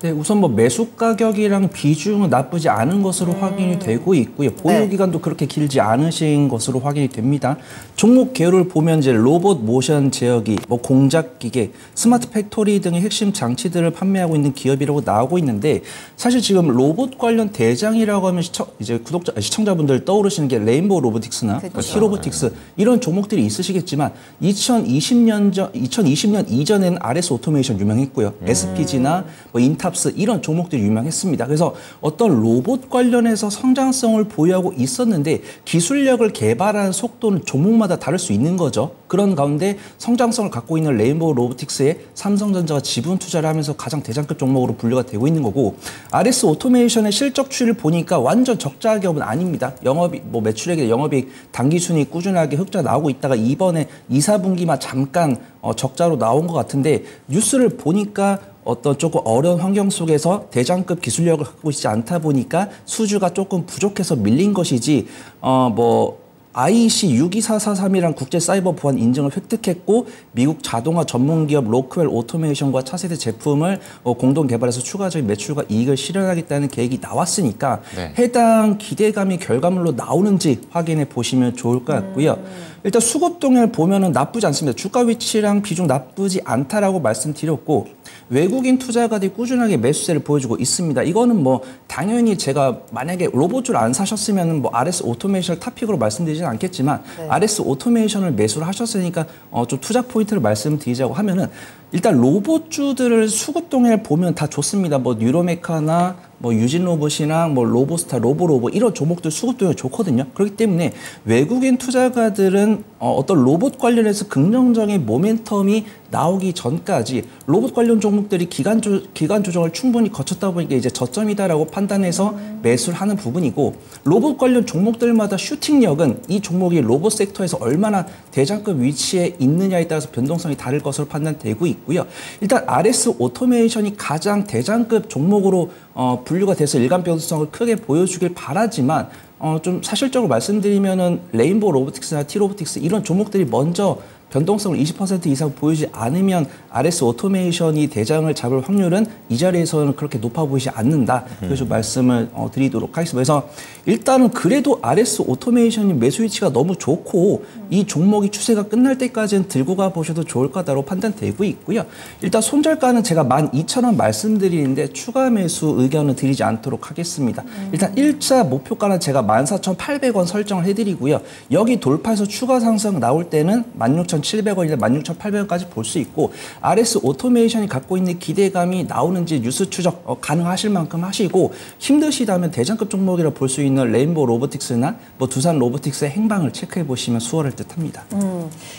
네, 우선 뭐 매수 가격이랑 비중은 나쁘지 않은 것으로 확인이 되고 있고요. 보유 기간도 그렇게 길지 않으신 것으로 확인이 됩니다. 종목 개요를 보면 이제 로봇 모션 제어기, 뭐 공작 기계, 스마트 팩토리 등의 핵심 장치들을 판매하고 있는 기업이라고 나오고 있는데 사실 지금 로봇 관련 대장이라고 하면 시청자분들 떠오르시는 게 레인보우 로보틱스나 히로보틱스 이런 종목들이 있으시겠지만 2020년 이전에는 RS 오토메이션 유명했고요. SPG나 뭐 인탑 이런 종목들이 유명했습니다. 그래서 어떤 로봇 관련해서 성장성을 보유하고 있었는데 기술력을 개발하는 속도는 종목마다 다를 수 있는 거죠. 그런 가운데 성장성을 갖고 있는 레인보우 로보틱스에 삼성전자가 지분 투자를 하면서 가장 대장급 종목으로 분류가 되고 있는 거고 RS 오토메이션의 실적 추이를 보니까 완전 적자 기업은 아닙니다. 영업이익, 뭐 매출액이나 영업이익, 당기순이익 꾸준하게 흑자 나오고 있다가 이번에 2, 4분기만 잠깐 적자로 나온 것 같은데 뉴스를 보니까 어떤 조금 어려운 환경 속에서 대장급 기술력을 갖고 있지 않다 보니까 수주가 조금 부족해서 밀린 것이지 IEC 62443이라는 국제 사이버 보안 인증을 획득했고 미국 자동화 전문 기업 로크웰 오토메이션과 차세대 제품을 공동 개발해서 추가적인 매출과 이익을 실현하겠다는 계획이 나왔으니까 네. 해당 기대감이 결과물로 나오는지 확인해 보시면 좋을 것 같고요. 일단 수급 동향을 보면은 나쁘지 않습니다. 주가 위치랑 비중 나쁘지 않다라고 말씀드렸고 외국인 투자가들이 꾸준하게 매수세를 보여주고 있습니다. 이거는 당연히 제가 만약에 로봇줄 안 사셨으면 RS 오토메이션을 탑픽으로 말씀드리진 않겠지만 네. RS 오토메이션을 매수를 하셨으니까 좀 투자 포인트를 말씀드리자고 하면은 일단 로봇주들을 수급 동향을 보면 다 좋습니다. 뉴로메카나 유진 로봇이랑 로보스타, 로보로봇 이런 종목들 수급 동향 좋거든요. 그렇기 때문에 외국인 투자가들은 어떤 로봇 관련해서 긍정적인 모멘텀이 나오기 전까지 로봇 관련 종목들이 기간 조정을 충분히 거쳤다 보니까 이제 저점이다라고 판단해서 매수를 하는 부분이고 로봇 관련 종목들마다 슈팅력은 이 종목이 로봇 섹터에서 얼마나 대장급 위치에 있느냐에 따라서 변동성이 다를 것으로 판단되고 있고요. 일단 RS 오토메이션이 가장 대장급 종목으로 분류가 돼서 일간 변동성을 크게 보여주길 바라지만 좀 사실적으로 말씀드리면은 레인보우 로보틱스나 T-로보틱스 이런 종목들이 먼저 변동성을 20% 이상 보이지 않으면 RS 오토메이션이 대장을 잡을 확률은 이 자리에서는 그렇게 높아 보이지 않는다. 그래서 말씀을 드리도록 하겠습니다. 그래서 일단은 그래도 RS 오토메이션이 매수 위치가 너무 좋고 이 종목이 추세가 끝날 때까지는 들고 가보셔도 좋을 거다라고 판단되고 있고요. 일단 손절가는 제가 12,000원 말씀드리는데 추가 매수 의견은 드리지 않도록 하겠습니다. 일단 1차 목표가는 제가 14,800원 설정을 해드리고요. 여기 돌파해서 추가 상승 나올 때는 16,700원이나 16,800원까지 볼 수 있고 RS 오토메이션이 갖고 있는 기대감이 나오는지 뉴스 추적 가능하실 만큼 하시고 힘드시다면 대장급 종목이라 볼 수 있는 레인보우 로보틱스나 두산 로보틱스의 행방을 체크해 보시면 수월할 듯합니다.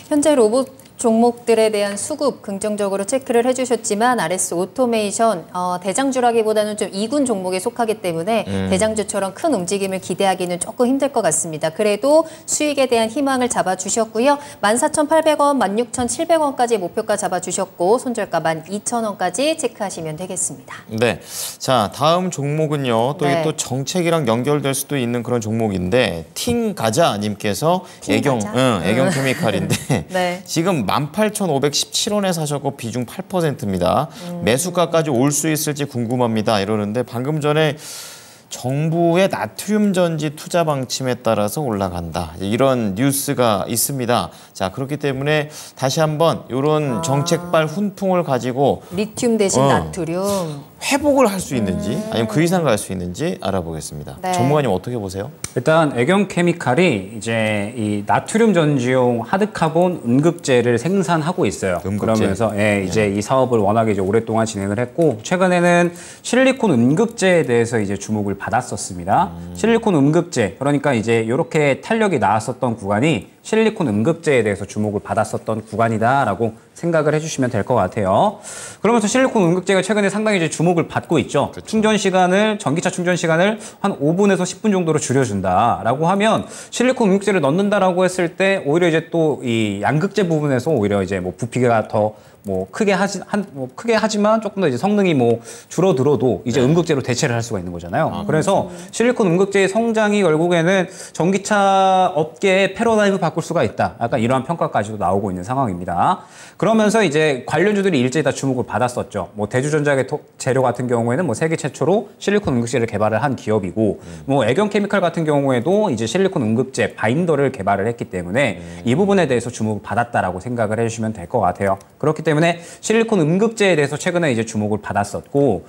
현재 로봇 종목들에 대한 수급 긍정적으로 체크를 해주셨지만 RS 오토메이션 대장주라기보다는 좀 2군 종목에 속하기 때문에 대장주처럼 큰 움직임을 기대하기는 조금 힘들 것 같습니다. 그래도 수익에 대한 희망을 잡아주셨고요. 14,800원, 16,700원까지 목표가 잡아주셨고 손절가 12,000원까지 체크하시면 되겠습니다. 네, 자 다음 종목은요. 또 네. 이게 또 정책이랑 연결될 수도 있는 그런 종목인데 팅가자님께서 애경 케미칼인데 네. 지금 18,517원에 사셨고 비중 8%입니다. 매수가까지 올 수 있을지 궁금합니다. 이러는데 방금 전에 정부의 나트륨 전지 투자 방침에 따라서 올라간다. 이런 뉴스가 있습니다. 자, 그렇기 때문에 다시 한번 이런 정책발 훈풍을 가지고 리튬 대신 나트륨. 회복을 할 수 있는지 아니면 그 이상 갈 수 있는지 알아보겠습니다. 네. 전문가님 어떻게 보세요? 일단 애경 케미칼이 이제 이 나트륨 전지용 하드카본 음극재를 생산하고 있어요. 음극재. 그러면서 이제 이 사업을 워낙에 이제 오랫동안 진행을 했고 최근에는 실리콘 음극재에 대해서 이제 주목을 받았었습니다. 실리콘 음극재 그러니까 이제 이렇게 탄력이 나왔었던 구간이 실리콘 음극재에 대해서 주목을 받았었던 구간이다라고 생각을 해주시면 될 것 같아요. 그러면서 실리콘 음극재가 최근에 상당히 이제 주목을 받고 있죠. 그렇죠. 충전 시간을 전기차 충전 시간을 한 5분에서 10분 정도로 줄여준다라고 하면 실리콘 음극재를 넣는다라고 했을 때 오히려 이제 또 이 양극재 부분에서 오히려 이제 부피가 더 크게 하지만 조금 더 이제 성능이 줄어들어도 이제 음극재로 대체를 할 수가 있는 거잖아요. 그래서 실리콘 음극재의 성장이 결국에는 전기차 업계의 패러다임을 바꿀 수가 있다. 약간 이러한 평가까지도 나오고 있는 상황입니다. 그러면서 이제 관련주들이 일제히 다 주목을 받았었죠. 대주전자의 재료 같은 경우에는 세계 최초로 실리콘 음극재를 개발을 한 기업이고, 애경 케미칼 같은 경우에도 이제 실리콘 음극재 바인더를 개발을 했기 때문에 이 부분에 대해서 주목을 받았다라고 생각을 해주시면 될 것 같아요. 그렇기 때문에 실리콘 음극재에 대해서 최근에 이제 주목을 받았었고,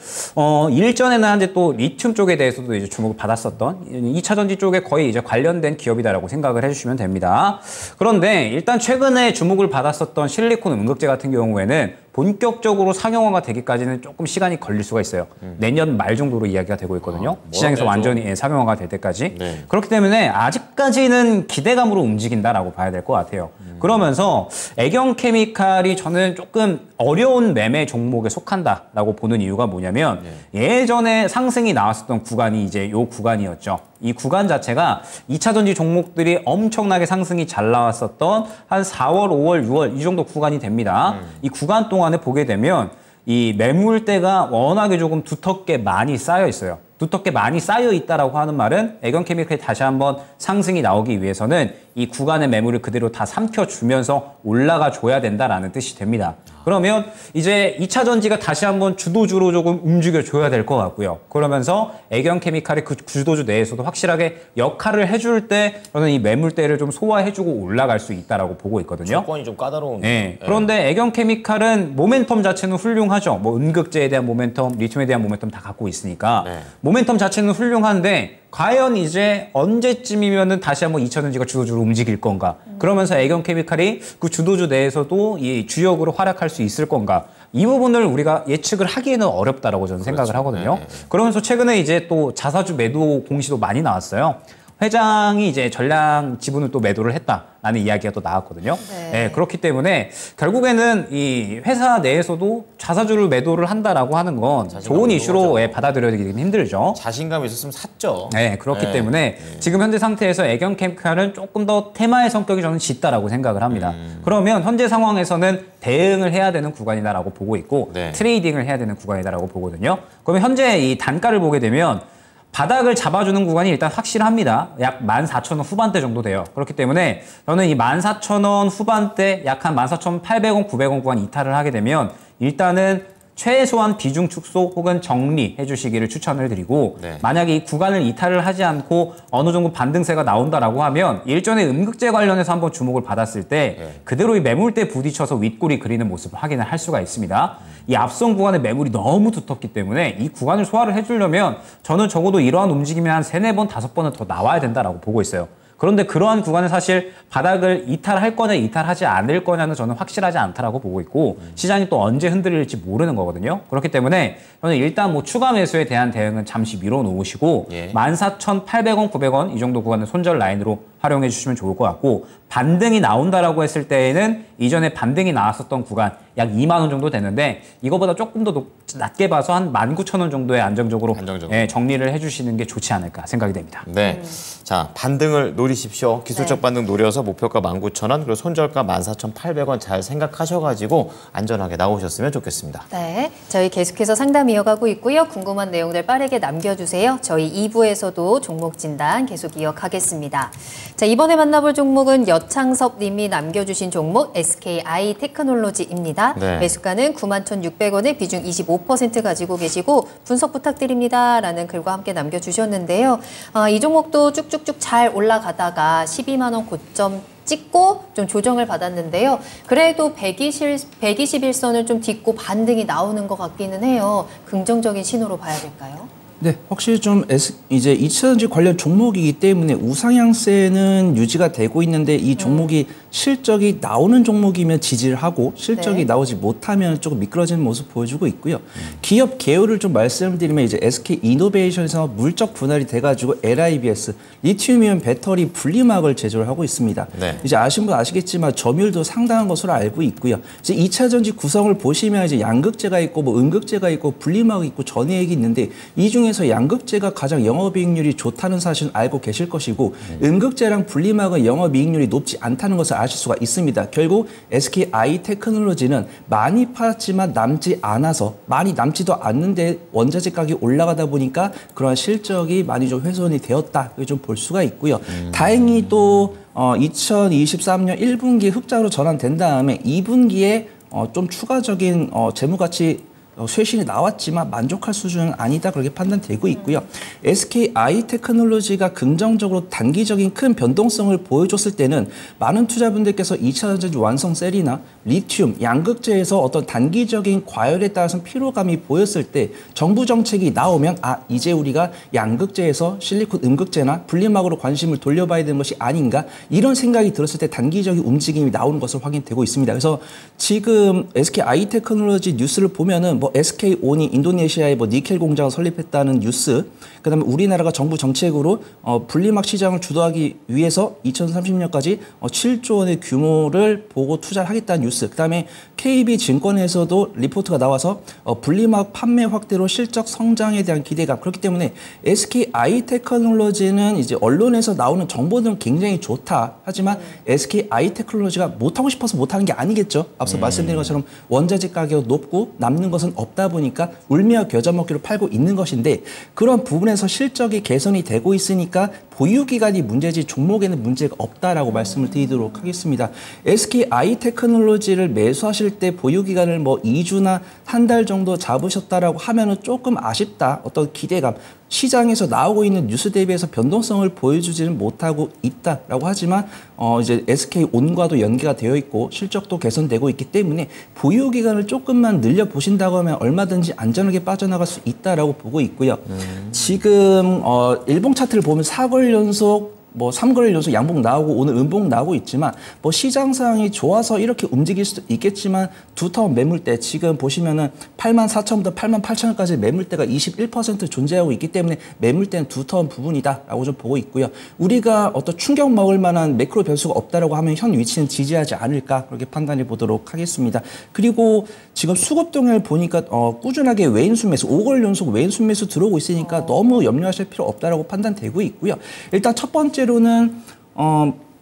일전에는 한제 또 리튬 쪽에 대해서도 이제 주목을 받았었던 2차 전지 쪽에 거의 이제 관련된 기업이다라고 생각을 해주시면 됩니다. 그런데 일단 최근에 주목을 받았었던 실리콘 음극재 같은 경우에는 본격적으로 상용화가 되기까지는 조금 시간이 걸릴 수가 있어요. 내년 말 정도로 이야기가 되고 있거든요. 시장에서 완전히 상용화가 될 때까지. 네. 그렇기 때문에 아직까지는 기대감으로 움직인다라고 봐야 될 것 같아요. 그러면서 애경 케미칼이 저는 조금 어려운 매매 종목에 속한다라고 보는 이유가 뭐냐면 예전에 상승이 나왔었던 구간이 이제 요 구간이었죠. 이 구간 자체가 2차 전지 종목들이 엄청나게 상승이 잘 나왔었던 한 4월, 5월, 6월 이 정도 구간이 됩니다. 이 구간 동안에 보게 되면 이 매물대가 워낙에 조금 두텁게 많이 쌓여 있어요. 두텁게 많이 쌓여 있다라고 하는 말은 애경케미칼이 다시 한번 상승이 나오기 위해서는 이 구간의 매물을 그대로 다 삼켜주면서 올라가 줘야 된다라는 뜻이 됩니다. 그러면 이제 2차 전지가 다시 한번 주도주로 조금 움직여줘야 될 것 같고요. 그러면서 애경케미칼이 그 주도주 내에서도 확실하게 역할을 해줄 때 저는 이 매물대를 좀 소화해주고 올라갈 수 있다라고 보고 있거든요. 조건이 좀 까다로운. 네. 그런데 애경케미칼은 모멘텀 자체는 훌륭하죠. 뭐 은극재에 대한 모멘텀, 리튬에 대한 모멘텀 다 갖고 있으니까 네. 모멘텀 자체는 훌륭한데 과연 이제 언제쯤이면은 다시 한번 2차전지가 주도주로 움직일 건가? 그러면서 애경케미칼이 그 주도주 내에서도 이 주역으로 활약할 수 있을 건가? 이 부분을 우리가 예측을 하기에는 어렵다라고 저는 생각을 하거든요. 그러면서 최근에 이제 또 자사주 매도 공시도 많이 나왔어요. 회장이 이제 전량 지분을 또 매도를 했다라는 이야기가 또 나왔거든요. 네, 그렇기 때문에 결국에는 이 회사 내에서도 자사주를 매도를 한다라고 하는 건 좋은 이슈로 받아들여지기는 힘들죠. 자신감이 있었으면 샀죠. 네, 그렇기 때문에 지금 현재 상태에서 애경케미칼은 조금 더 테마의 성격이 저는 짙다라고 생각을 합니다. 그러면 현재 상황에서는 대응을 해야 되는 구간이다라고 보고 있고 트레이딩을 해야 되는 구간이다라고 보거든요. 그러면 현재 이 단가를 보게 되면 바닥을 잡아주는 구간이 일단 확실합니다. 약 14,000원 후반대 정도 돼요. 그렇기 때문에 저는 이 14,000원 후반대 약 한 14,800원, 900원 구간 이탈을 하게 되면 일단은 최소한 비중 축소 혹은 정리해 주시기를 추천을 드리고 만약에 이 구간을 이탈을 하지 않고 어느 정도 반등세가 나온다라고 하면 일전에 음극재 관련해서 한번 주목을 받았을 때 그대로 이 매물대 부딪혀서 윗골이 그리는 모습을 확인을 할 수가 있습니다. 이 앞선 구간의 매물이 너무 두텁기 때문에 이 구간을 소화를 해주려면 저는 적어도 이러한 움직임이 한 3, 4번, 5번은 더 나와야 된다라고 보고 있어요. 그런데 그러한 구간은 사실 바닥을 이탈할 거냐 이탈하지 않을 거냐는 저는 확실하지 않다라고 보고 있고 시장이 또 언제 흔들릴지 모르는 거거든요. 그렇기 때문에 저는 일단 뭐 추가 매수에 대한 대응은 잠시 미뤄놓으시고 14,800원, 900원 이 정도 구간을 손절 라인으로 활용해 주시면 좋을 것 같고 반등이 나온다라고 했을 때에는 이전에 반등이 나왔었던 구간 약 2만 원 정도 되는데 이거보다 조금 더 낮게 봐서 한 19,000원 정도에 안정적으로. 정리를 해주시는 게 좋지 않을까 생각이 됩니다. 네, 자 반등을 노리십시오. 기술적 반등 노려서 목표가 19,000원 그리고 손절가 14,800원 잘 생각하셔가지고 안전하게 나오셨으면 좋겠습니다. 네, 저희 계속해서 상담 이어가고 있고요. 궁금한 내용들 빠르게 남겨주세요. 저희 2부에서도 종목 진단 계속 이어가겠습니다. 자, 이번에 만나볼 종목은 여창섭 님이 남겨주신 종목 SKI 테크놀로지입니다. 매수가는 91,600원에 비중 25% 가지고 계시고 분석 부탁드립니다. 라는 글과 함께 남겨주셨는데요. 이 종목도 쭉쭉쭉 잘 올라가다가 12만 원 고점 찍고 좀 조정을 받았는데요. 그래도 121선을 좀 딛고 반등이 나오는 것 같기는 해요. 긍정적인 신호로 봐야 될까요? 네, 확실히 좀 이제 2차전지 관련 종목이기 때문에 우상향세는 유지가 되고 있는데 이 종목이 실적이 나오는 종목이면 지지를 하고 실적이 나오지 못하면 조금 미끄러지는 모습 보여주고 있고요. 기업 개요를 좀 말씀드리면 이제 SK 이노베이션에서 물적 분할이 돼가지고 LIBS 리튬이온 배터리 분리막을 제조를 하고 있습니다. 이제 아시는 분 아시겠지만 점유율도 상당한 것으로 알고 있고요. 이제 2차전지 구성을 보시면 이제 양극재가 있고 뭐 음극재가 있고 분리막이 있고 전해액이 있는데 이 중에서 양극재가 가장 영업이익률이 좋다는 사실은 알고 계실 것이고 음극재랑 분리막은 영업이익률이 높지 않다는 것을 아실 수가 있습니다. 결국 SKI 테크놀로지는 많이 팔았지만 남지 않아서 많이 남지도 않는데 원자재 가격이 올라가다 보니까 그런 실적이 많이 좀 훼손이 되었다. 좀 볼 수가 있고요. 다행히 또 2023년 1분기 흑자로 전환된 다음에 2분기에 좀 추가적인 재무가치 쇄신이 나왔지만 만족할 수준은 아니다 그렇게 판단되고 있고요. SKI 테크놀로지가 긍정적으로 단기적인 큰 변동성을 보여줬을 때는 많은 투자분들께서 2차전지 완성 셀이나 리튬, 양극재에서 어떤 단기적인 과열에 따라서 피로감이 보였을 때 정부 정책이 나오면 이제 우리가 양극재에서 실리콘 음극재나 분리막으로 관심을 돌려봐야 되는 것이 아닌가 이런 생각이 들었을 때 단기적인 움직임이 나오는 것으로 확인되고 있습니다. 그래서 지금 SKI 테크놀로지 뉴스를 보면은 뭐 SK온이 인도네시아에 뭐 니켈 공장을 설립했다는 뉴스, 그다음에 우리나라가 정부 정책으로 분리막 시장을 주도하기 위해서 2030년까지 7조 원의 규모를 보고 투자를 하겠다는 뉴스, 그다음에 KB증권에서도 리포트가 나와서 분리막 판매 확대로 실적 성장에 대한 기대감. 그렇기 때문에 SKI 테크놀로지는 이제 언론에서 나오는 정보들은 굉장히 좋다. 하지만 SKI 테크놀로지가 못하고 싶어서 못하는 게 아니겠죠. 앞서 말씀드린 것처럼 원자재 가격 높고 남는 것은 수는 없다 보니까 울며 겨자 먹기로 팔고 있는 것인데 그런 부분에서 실적이 개선이 되고 있으니까 보유기간이 문제지 종목에는 문제가 없다라고 말씀을 드리도록 하겠습니다. SK 아이테크놀로지를 매수하실 때 보유기간을 뭐 2주나 한 달 정도 잡으셨다라고 하면은 조금 아쉽다. 어떤 기대감. 시장에서 나오고 있는 뉴스 대비해서 변동성을 보여주지는 못하고 있다라고 하지만 이제 SK온과도 연계가 되어 있고 실적도 개선되고 있기 때문에 보유 기간을 조금만 늘려 보신다고 하면 얼마든지 안전하게 빠져나갈 수 있다라고 보고 있고요. 지금 일봉 차트를 보면 4거래일 연속 뭐 3거래일 연속 양봉 나오고 오늘 음봉 나오고 있지만 뭐 시장 상황이 좋아서 이렇게 움직일 수도 있겠지만 두터운 매물대 지금 보시면은 84,000부터 88,000원까지 매물대가 21% 존재하고 있기 때문에 매물대는 두터운 부분이다라고 좀 보고 있고요. 우리가 어떤 충격 먹을 만한 매크로 변수가 없다라고 하면 현 위치는 지지하지 않을까 그렇게 판단해 보도록 하겠습니다. 그리고 지금 수급 동향을 보니까 꾸준하게 외인수 매수 5거래일 연속 외인수 매수 들어오고 있으니까 너무 염려하실 필요 없다라고 판단되고 있고요. 일단 첫 번째로는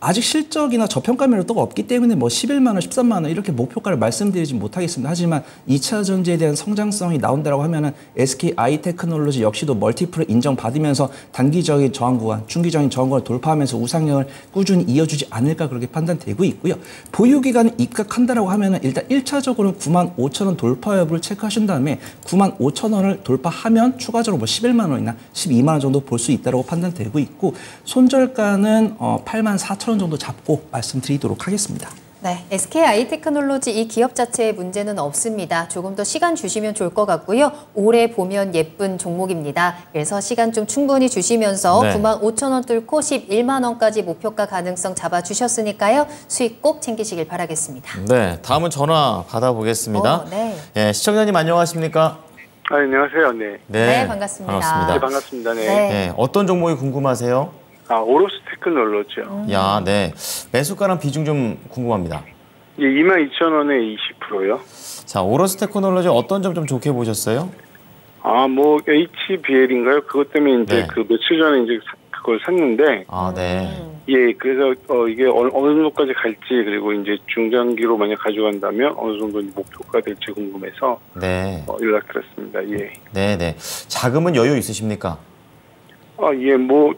아직 실적이나 저평가 매력도가 없기 때문에 뭐 11만 원, 13만 원 이렇게 목표가를 말씀드리지 못하겠습니다. 하지만 2차 전지에 대한 성장성이 나온다고 하면은 SK 아이테크놀로지 역시도 멀티플을 인정받으면서 단기적인 저항 구간, 중기적인 저항 구간을 돌파하면서 우상향을 꾸준히 이어주지 않을까 그렇게 판단되고 있고요. 보유 기간을 입각한다라고 하면은 일단 1차적으로는 95,000원 돌파 여부를 체크하신 다음에 95,000원을 돌파하면 추가적으로 뭐 11만 원이나 12만 원 정도 볼 수 있다고 판단되고 있고 손절가는 84,000원 정도 잡고 말씀드리도록 하겠습니다. 네, SK 아이테크놀로지 이 기업 자체에 문제는 없습니다. 조금 더 시간 주시면 좋을 것 같고요. 오래 보면 예쁜 종목입니다. 그래서 시간 좀 충분히 주시면서 네. 95,000원 뚫고 11만 원까지 목표가 가능성 잡아주셨으니까요. 수익 꼭 챙기시길 바라겠습니다. 네, 다음은 전화 받아보겠습니다. 네. 예, 시청자님 안녕하십니까? 안녕하세요. 네. 네, 반갑습니다. 반갑습니다. 네, 반갑습니다. 네. 네. 예, 어떤 종목이 궁금하세요? 오로스 테크놀로지요. 야, 네. 매수가랑 비중 좀 궁금합니다. 예, 22,000원에 20%요. 자, 오로스 테크놀로지 어떤 점 좀 좋게 보셨어요? 뭐 HBL인가요? 그것 때문에 이제 네. 그 며칠 전에 이제 그걸 샀는데, 아, 네. 예, 그래서 이게 어느 정도까지 갈지 그리고 이제 중장기로 만약 가져간다면 어느 정도 목표가 될지 궁금해서 네. 연락드렸습니다. 예. 네, 네. 자금은 여유 있으십니까? 예, 뭐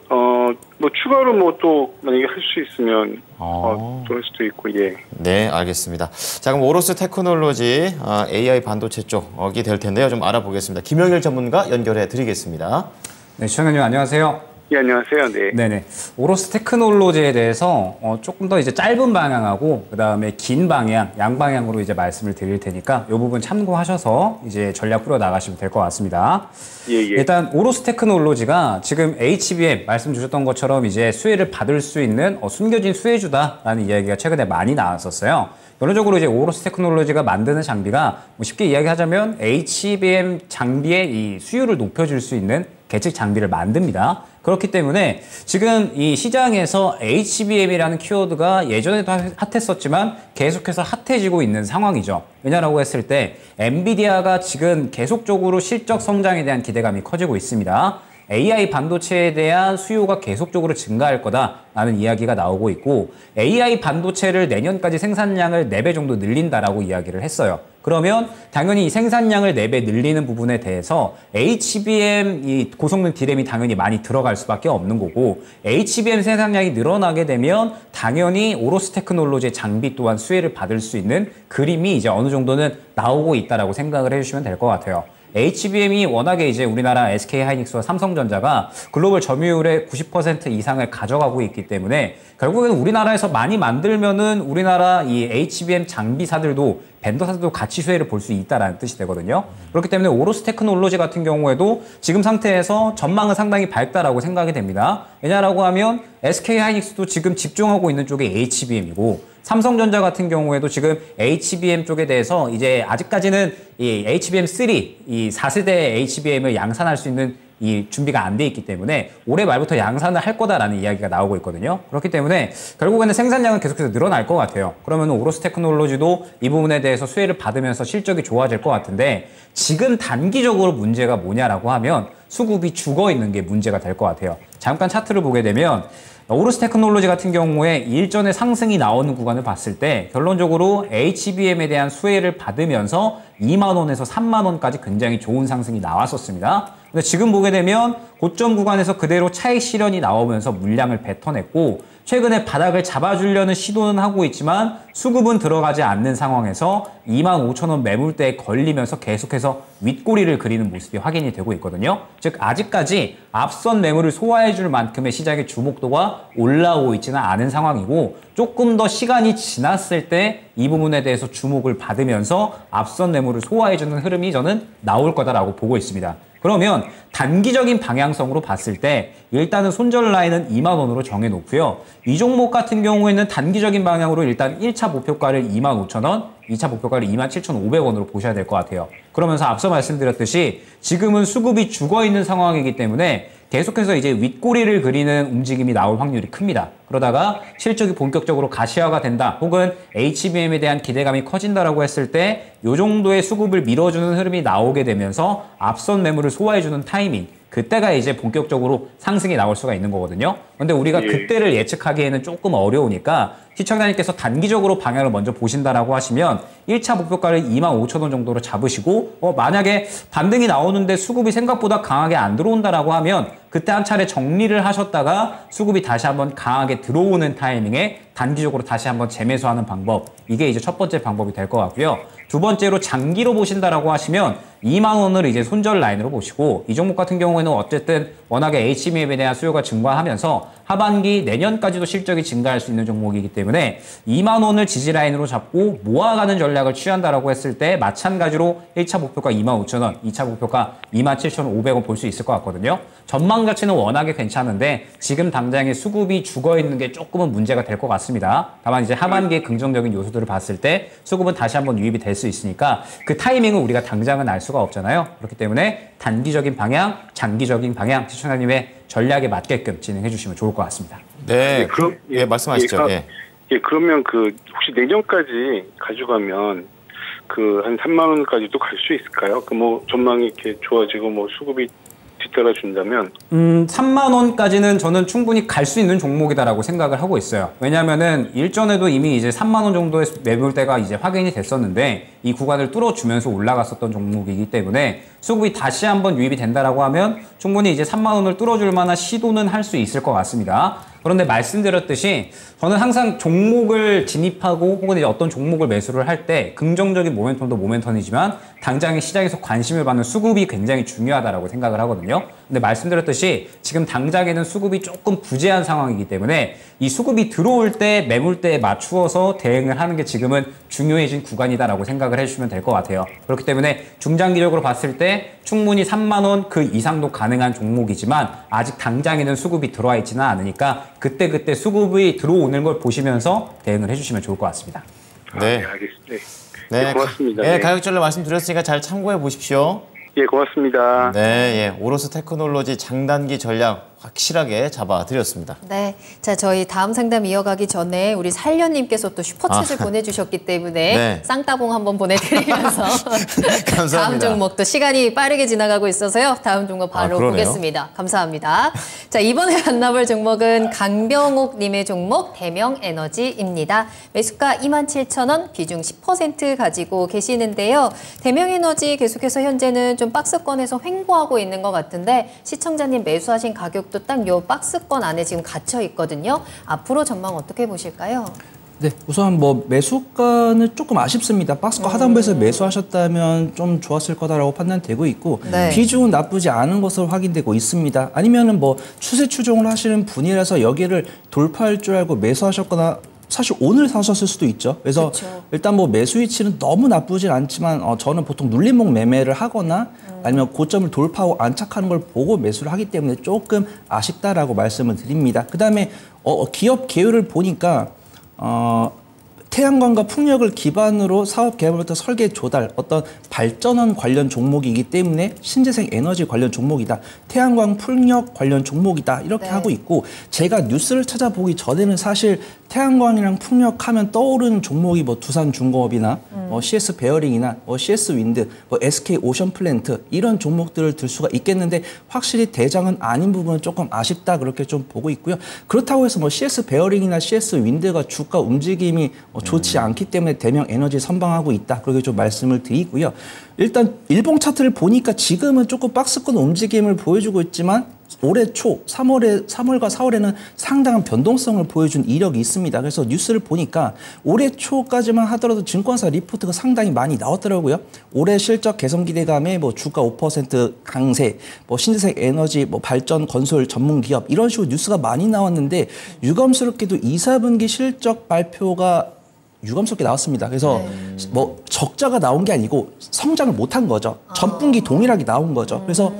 추가로 뭐 또 만약에 할 수 있으면 또 할 수도 있고, 예. 네, 알겠습니다. 자, 그럼 오로스 테크놀로지 AI 반도체 쪽이 될 텐데요. 좀 알아보겠습니다. 김영일 전문가 연결해 드리겠습니다. 네, 시청자님 안녕하세요. 예, 안녕하세요. 네. 네네. 오로스 테크놀로지에 대해서 조금 더 이제 짧은 방향하고 그다음에 긴 방향, 양방향으로 이제 말씀을 드릴 테니까 이 부분 참고하셔서 이제 전략 풀어 나가시면 될 것 같습니다. 예, 예. 일단 오로스 테크놀로지가 지금 HBM 말씀 주셨던 것처럼 이제 수혜를 받을 수 있는 숨겨진 수혜주다라는 이야기가 최근에 많이 나왔었어요. 결론적으로 이제 오로스 테크놀로지가 만드는 장비가 뭐 쉽게 이야기하자면 HBM 장비의 이 수요를 높여줄 수 있는 계측 장비를 만듭니다. 그렇기 때문에 지금 이 시장에서 HBM이라는 키워드가 예전에도 핫했었지만 계속해서 핫해지고 있는 상황이죠. 왜냐라고 했을 때 엔비디아가 지금 계속적으로 실적 성장에 대한 기대감이 커지고 있습니다. AI 반도체에 대한 수요가 계속적으로 증가할 거다라는 이야기가 나오고 있고 AI 반도체를 내년까지 생산량을 4배 정도 늘린다라고 이야기를 했어요. 그러면 당연히 이 생산량을 4배 늘리는 부분에 대해서 HBM 이 고성능 D램이 당연히 많이 들어갈 수밖에 없는 거고 HBM 생산량이 늘어나게 되면 당연히 오로스 테크놀로지의 장비 또한 수혜를 받을 수 있는 그림이 이제 어느 정도는 나오고 있다라고 생각을 해주시면 될 것 같아요. HBM이 워낙에 이제 우리나라 SK하이닉스와 삼성전자가 글로벌 점유율의 90% 이상을 가져가고 있기 때문에 결국에는 우리나라에서 많이 만들면은 우리나라 이 HBM 장비사들도 벤더사들도 같이 수혜를 볼 수 있다라는 뜻이 되거든요. 그렇기 때문에 오로스 테크놀로지 같은 경우에도 지금 상태에서 전망은 상당히 밝다라고 생각이 됩니다. 왜냐라고 하면 SK하이닉스도 지금 집중하고 있는 쪽이 HBM이고 삼성전자 같은 경우에도 지금 HBM 쪽에 대해서 이제 아직까지는 이 HBM3, 이 4세대 HBM을 양산할 수 있는 이 준비가 안 돼 있기 때문에 올해 말부터 양산을 할 거다라는 이야기가 나오고 있거든요. 그렇기 때문에 결국에는 생산량은 계속해서 늘어날 것 같아요. 그러면 오로스 테크놀로지도 이 부분에 대해서 수혜를 받으면서 실적이 좋아질 것 같은데 지금 단기적으로 문제가 뭐냐라고 하면 수급이 죽어 있는 게 문제가 될 것 같아요. 잠깐 차트를 보게 되면 오로스 테크놀로지 같은 경우에 일전에 상승이 나오는 구간을 봤을 때 결론적으로 HBM에 대한 수혜를 받으면서 2만 원에서 3만 원까지 굉장히 좋은 상승이 나왔었습니다. 근데 지금 보게 되면 고점 구간에서 그대로 차익 실현이 나오면서 물량을 뱉어냈고 최근에 바닥을 잡아주려는 시도는 하고 있지만 수급은 들어가지 않는 상황에서 25,000원 매물대에 걸리면서 계속해서 윗꼬리를 그리는 모습이 확인이 되고 있거든요. 즉 아직까지 앞선 매물을 소화해줄 만큼의 시장의 주목도가 올라오고 있지는 않은 상황이고 조금 더 시간이 지났을 때 이 부분에 대해서 주목을 받으면서 앞선 매물을 소화해주는 흐름이 저는 나올 거다라고 보고 있습니다. 그러면 단기적인 방향성으로 봤을 때 일단은 손절 라인은 2만 원으로 정해놓고요. 이 종목 같은 경우에는 단기적인 방향으로 일단 1차 목표가를 25,000원, 2차 목표가를 27,500원으로 보셔야 될 것 같아요. 그러면서 앞서 말씀드렸듯이 지금은 수급이 죽어있는 상황이기 때문에 계속해서 이제 윗꼬리를 그리는 움직임이 나올 확률이 큽니다. 그러다가 실적이 본격적으로 가시화가 된다 혹은 HBM에 대한 기대감이 커진다라고 했을 때 이 정도의 수급을 밀어주는 흐름이 나오게 되면서 앞선 매물을 소화해주는 타이밍 그때가 이제 본격적으로 상승이 나올 수가 있는 거거든요. 근데 우리가 그때를 예측하기에는 조금 어려우니까 시청자님께서 단기적으로 방향을 먼저 보신다라고 하시면 1차 목표가를 25,000원 정도로 잡으시고 만약에 반등이 나오는데 수급이 생각보다 강하게 안 들어온다라고 하면 그때 한 차례 정리를 하셨다가 수급이 다시 한번 강하게 들어오는 타이밍에 단기적으로 다시 한번 재매수하는 방법 이게 이제 첫 번째 방법이 될 것 같고요. 두 번째로 장기로 보신다라고 하시면 2만 원을 이제 손절 라인으로 보시고 이 종목 같은 경우에는 어쨌든 워낙에 HBM에 대한 수요가 증가하면서 하반기 내년까지도 실적이 증가할 수 있는 종목이기 때문에 2만 원을 지지 라인으로 잡고 모아가는 전략을 취한다라고 했을 때 마찬가지로 1차 목표가 25,000원, 2차 목표가 27,500원 볼 수 있을 것 같거든요. 전망 자체는 워낙에 괜찮은데 지금 당장의 수급이 죽어있는 게 조금은 문제가 될 것 같습니다. 다만 이제 하반기의 긍정적인 요소들을 봤을 때 수급은 다시 한번 유입이 될 수 있으니까 그 타이밍은 우리가 당장은 알 수가 없잖아요. 그렇기 때문에 단기적인 방향, 장기적인 방향 시청자님의 전략에 맞게끔 진행해 주시면 좋을 것 같습니다. 네, 그럼 말씀하시죠. 그러면 혹시 내년까지 가져가면 한 3만 원까지도 갈 수 있을까요? 전망이 이렇게 좋아지고 수급이 뒤따라 준다면 3만 원까지는 저는 충분히 갈 수 있는 종목이다라고 생각을 하고 있어요. 왜냐하면은 일전에도 이미 이제 3만 원 정도의 매물대가 이제 확인이 됐었는데 이 구간을 뚫어주면서 올라갔었던 종목이기 때문에 수급이 다시 한번 유입이 된다라고 하면 충분히 이제 3만 원을 뚫어줄 만한 시도는 할 수 있을 것 같습니다. 그런데 말씀드렸듯이 저는 항상 종목을 진입하고 혹은 이제 어떤 종목을 매수를 할 때 긍정적인 모멘텀도 모멘텀이지만 당장의 시장에서 관심을 받는 수급이 굉장히 중요하다라고 생각을 하거든요. 근데 말씀드렸듯이 지금 당장에는 수급이 조금 부재한 상황이기 때문에 이 수급이 들어올 때 매물대에 맞추어서 대응을 하는 게 지금은 중요해진 구간이다라고 생각을 해주시면 될 것 같아요. 그렇기 때문에 중장기적으로 봤을 때 충분히 3만 원 그 이상도 가능한 종목이지만 아직 당장에는 수급이 들어와 있지는 않으니까 그때 수급이 들어오는 걸 보시면서 대응을 해주시면 좋을 것 같습니다. 네, 알겠습니다. 네, 고맙습니다. 네, 가격전을 말씀드렸으니까 잘 참고해 보십시오. 예, 고맙습니다. 네, 오로스 테크놀로지 장단기 전략 확실하게 잡아드렸습니다. 네, 자 저희 다음 상담 이어가기 전에 우리 살련님께서 또 슈퍼챗을 보내주셨기 때문에 네. 쌍따봉 한번 보내드리면서 감사합니다. 다음 종목도 시간이 빠르게 지나가고 있어서요. 다음 종목 바로 보겠습니다. 감사합니다. 자 이번에 만나볼 종목은 강병옥님의 종목 대명에너지입니다. 매수가 27,000원, 비중 10% 가지고 계시는데요. 대명에너지 계속해서 현재는 좀 박스권에서 횡보하고 있는 것 같은데 시청자님 매수하신 가격도 딱 요 박스권 안에 지금 갇혀 있거든요. 앞으로 전망 어떻게 보실까요? 네, 우선 매수가는 조금 아쉽습니다. 박스권 하단부에서 매수하셨다면 좀 좋았을 거다라고 판단되고 있고 네. 비중은 나쁘지 않은 것으로 확인되고 있습니다. 아니면은 추세 추종을 하시는 분이라서 여기를 돌파할 줄 알고 매수하셨거나 사실 오늘 사셨을 수도 있죠. 그래서 그쵸. 일단 매수 위치는 너무 나쁘진 않지만 저는 보통 눌림목 매매를 하거나 아니면 고점을 돌파하고 안착하는 걸 보고 매수를 하기 때문에 조금 아쉽다라고 말씀을 드립니다. 그다음에 기업 계열을 보니까 태양광과 풍력을 기반으로 사업 개발부터 설계 조달, 어떤 발전원 관련 종목이기 때문에 신재생 에너지 관련 종목이다. 태양광 풍력 관련 종목이다. 이렇게 네. 하고 있고 제가 뉴스를 찾아보기 전에는 사실 태양광이랑 풍력하면 떠오르는 종목이 뭐 두산중공업이나 CS 베어링이나 CS 윈드, SK 오션 플랜트 이런 종목들을 들 수가 있겠는데 확실히 대장은 아닌 부분은 조금 아쉽다 그렇게 좀 보고 있고요. 그렇다고 해서 CS 베어링이나 CS 윈드가 주가 움직임이 좋지 않기 때문에 대명 에너지 선방하고 있다. 그렇게 좀 말씀을 드리고요. 일단 일봉 차트를 보니까 지금은 조금 박스권 움직임을 보여주고 있지만 올해 초 3월과 4월에는 상당한 변동성을 보여준 이력이 있습니다. 그래서 뉴스를 보니까 올해 초까지만 하더라도 증권사 리포트가 상당히 많이 나왔더라고요. 올해 실적 개선 기대감에 뭐 주가 5% 강세, 뭐 신재생 에너지, 뭐 발전 건설 전문 기업 이런 식으로 뉴스가 많이 나왔는데 유감스럽게도 2, 4분기 실적 발표가 유감스럽게 나왔습니다. 그래서 뭐 적자가 나온 게 아니고 성장을 못한 거죠. 전분기 동일하게 나온 거죠. 그래서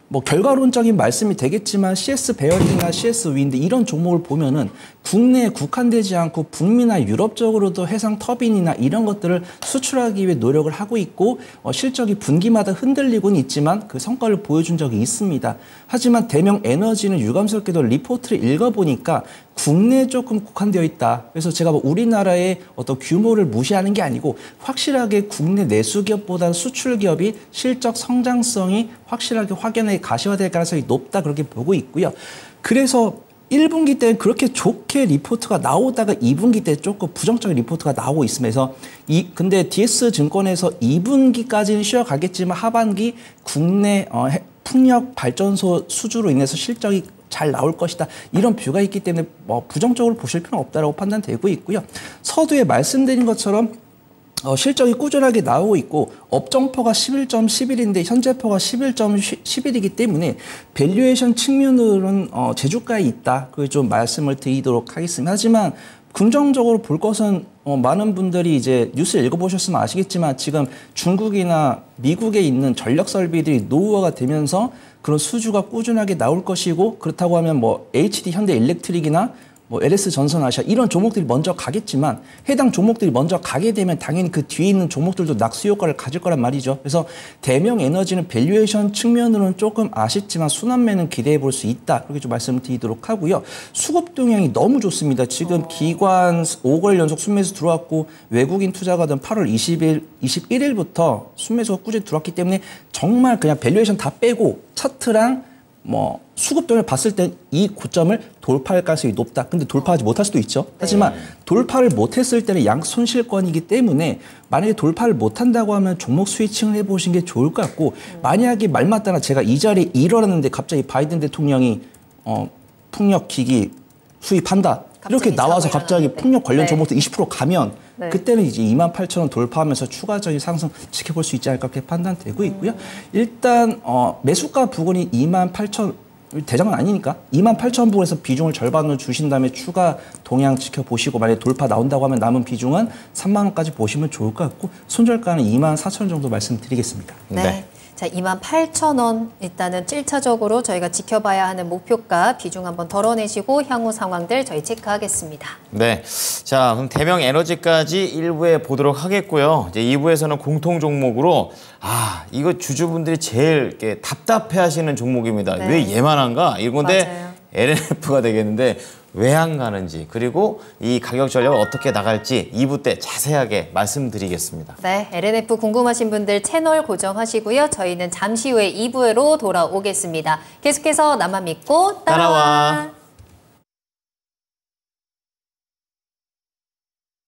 뭐 결과론적인 말씀이 되겠지만 CS 베어링이나 CS 윈드 이런 종목을 보면은 국내에 국한되지 않고 북미나 유럽 쪽으로도 해상 터빈이나 이런 것들을 수출하기 위해 노력을 하고 있고 실적이 분기마다 흔들리고는 있지만 그 성과를 보여준 적이 있습니다. 하지만 대명 에너지는 유감스럽게도 리포트를 읽어보니까 국내에 조금 국한되어 있다. 그래서 제가 뭐 우리나라의 어떤 규모를 무시하는 게 아니고 확실하게 국내 내수 기업보다 수출 기업이 실적 성장성이 확실하게 확연하게 가시화될 가능성이 높다 그렇게 보고 있고요. 그래서 1분기 때는 그렇게 좋게 리포트가 나오다가 2분기 때 조금 부정적인 리포트가 나오고 있으면서 근데 DS증권에서 2분기까지는 쉬어가겠지만 하반기 국내 풍력 발전소 수주로 인해서 실적이 잘 나올 것이다. 이런 뷰가 있기 때문에 뭐 부정적으로 보실 필요는 없다라고 판단되고 있고요. 서두에 말씀드린 것처럼 실적이 꾸준하게 나오고 있고 업종포가 11.11인데 현재포가 11.11이기 때문에 밸류에이션 측면으로는 제주가에 있다. 그걸 좀 말씀을 드리도록 하겠습니다. 하지만 긍정적으로 볼 것은 많은 분들이 이제 뉴스 읽어보셨으면 아시겠지만 지금 중국이나 미국에 있는 전력 설비들이 노후화가 되면서 그런 수주가 꾸준하게 나올 것이고 그렇다고 하면 뭐 HD 현대일렉트릭이나 뭐 LS 전선아시아 이런 종목들이 먼저 가겠지만 해당 종목들이 먼저 가게 되면 당연히 그 뒤에 있는 종목들도 낙수 효과를 가질 거란 말이죠. 그래서 대명 에너지는 밸류에이션 측면으로는 조금 아쉽지만 순환매는 기대해 볼 수 있다. 그렇게 좀 말씀을 드리도록 하고요. 수급 동향이 너무 좋습니다. 지금 기관 5개월 연속 순매수 들어왔고 외국인 투자가든 8월 21일부터 순매수가 꾸준히 들어왔기 때문에 정말 그냥 밸류에이션 다 빼고 차트랑 뭐 수급동을 봤을 때 이 고점을 돌파할 가능성이 높다. 근데 돌파하지 못할 수도 있죠. 하지만 돌파를 못했을 때는 양 손실권이기 때문에 만약에 돌파를 못한다고 하면 종목 스위칭을 해보신 게 좋을 것 같고 만약에 말 맞다나 제가 이 자리에 일어났는데 갑자기 바이든 대통령이 풍력 기기 수입한다. 이렇게 나와서 갑자기 풍력 관련 종목도 20% 가면 그때는 이제 28,000원 돌파하면서 추가적인 상승 지켜볼 수 있지 않을까 그렇게 판단되고 있고요. 일단 매수가 부근이 28,000 대장은 아니니까 28,000원 부근에서 비중을 절반으로 주신 다음에 추가 동향 지켜보시고 만약에 돌파 나온다고 하면 남은 비중은 3만 원까지 보시면 좋을 것 같고 손절가는 24,000원 정도 말씀드리겠습니다. 네. 자, 28,000원 일단은 1차적으로 저희가 지켜봐야 하는 목표가 비중 한번 덜어내시고 향후 상황들 저희 체크하겠습니다. 네, 자 그럼 대명 에너지까지 1부에 보도록 하겠고요. 이제 2부에서는 공통 종목으로 이거 주주분들이 제일 이렇게 답답해하시는 종목입니다. 네. 왜 얘만 한가? 이건데 맞아요. LNF가 되겠는데 왜 안 가는지 그리고 이 가격 전략을 어떻게 나갈지 2부 때 자세하게 말씀드리겠습니다. 네, LNF 궁금하신 분들 채널 고정하시고요. 저희는 잠시 후에 2부로 돌아오겠습니다. 계속해서 나만 믿고 따라와.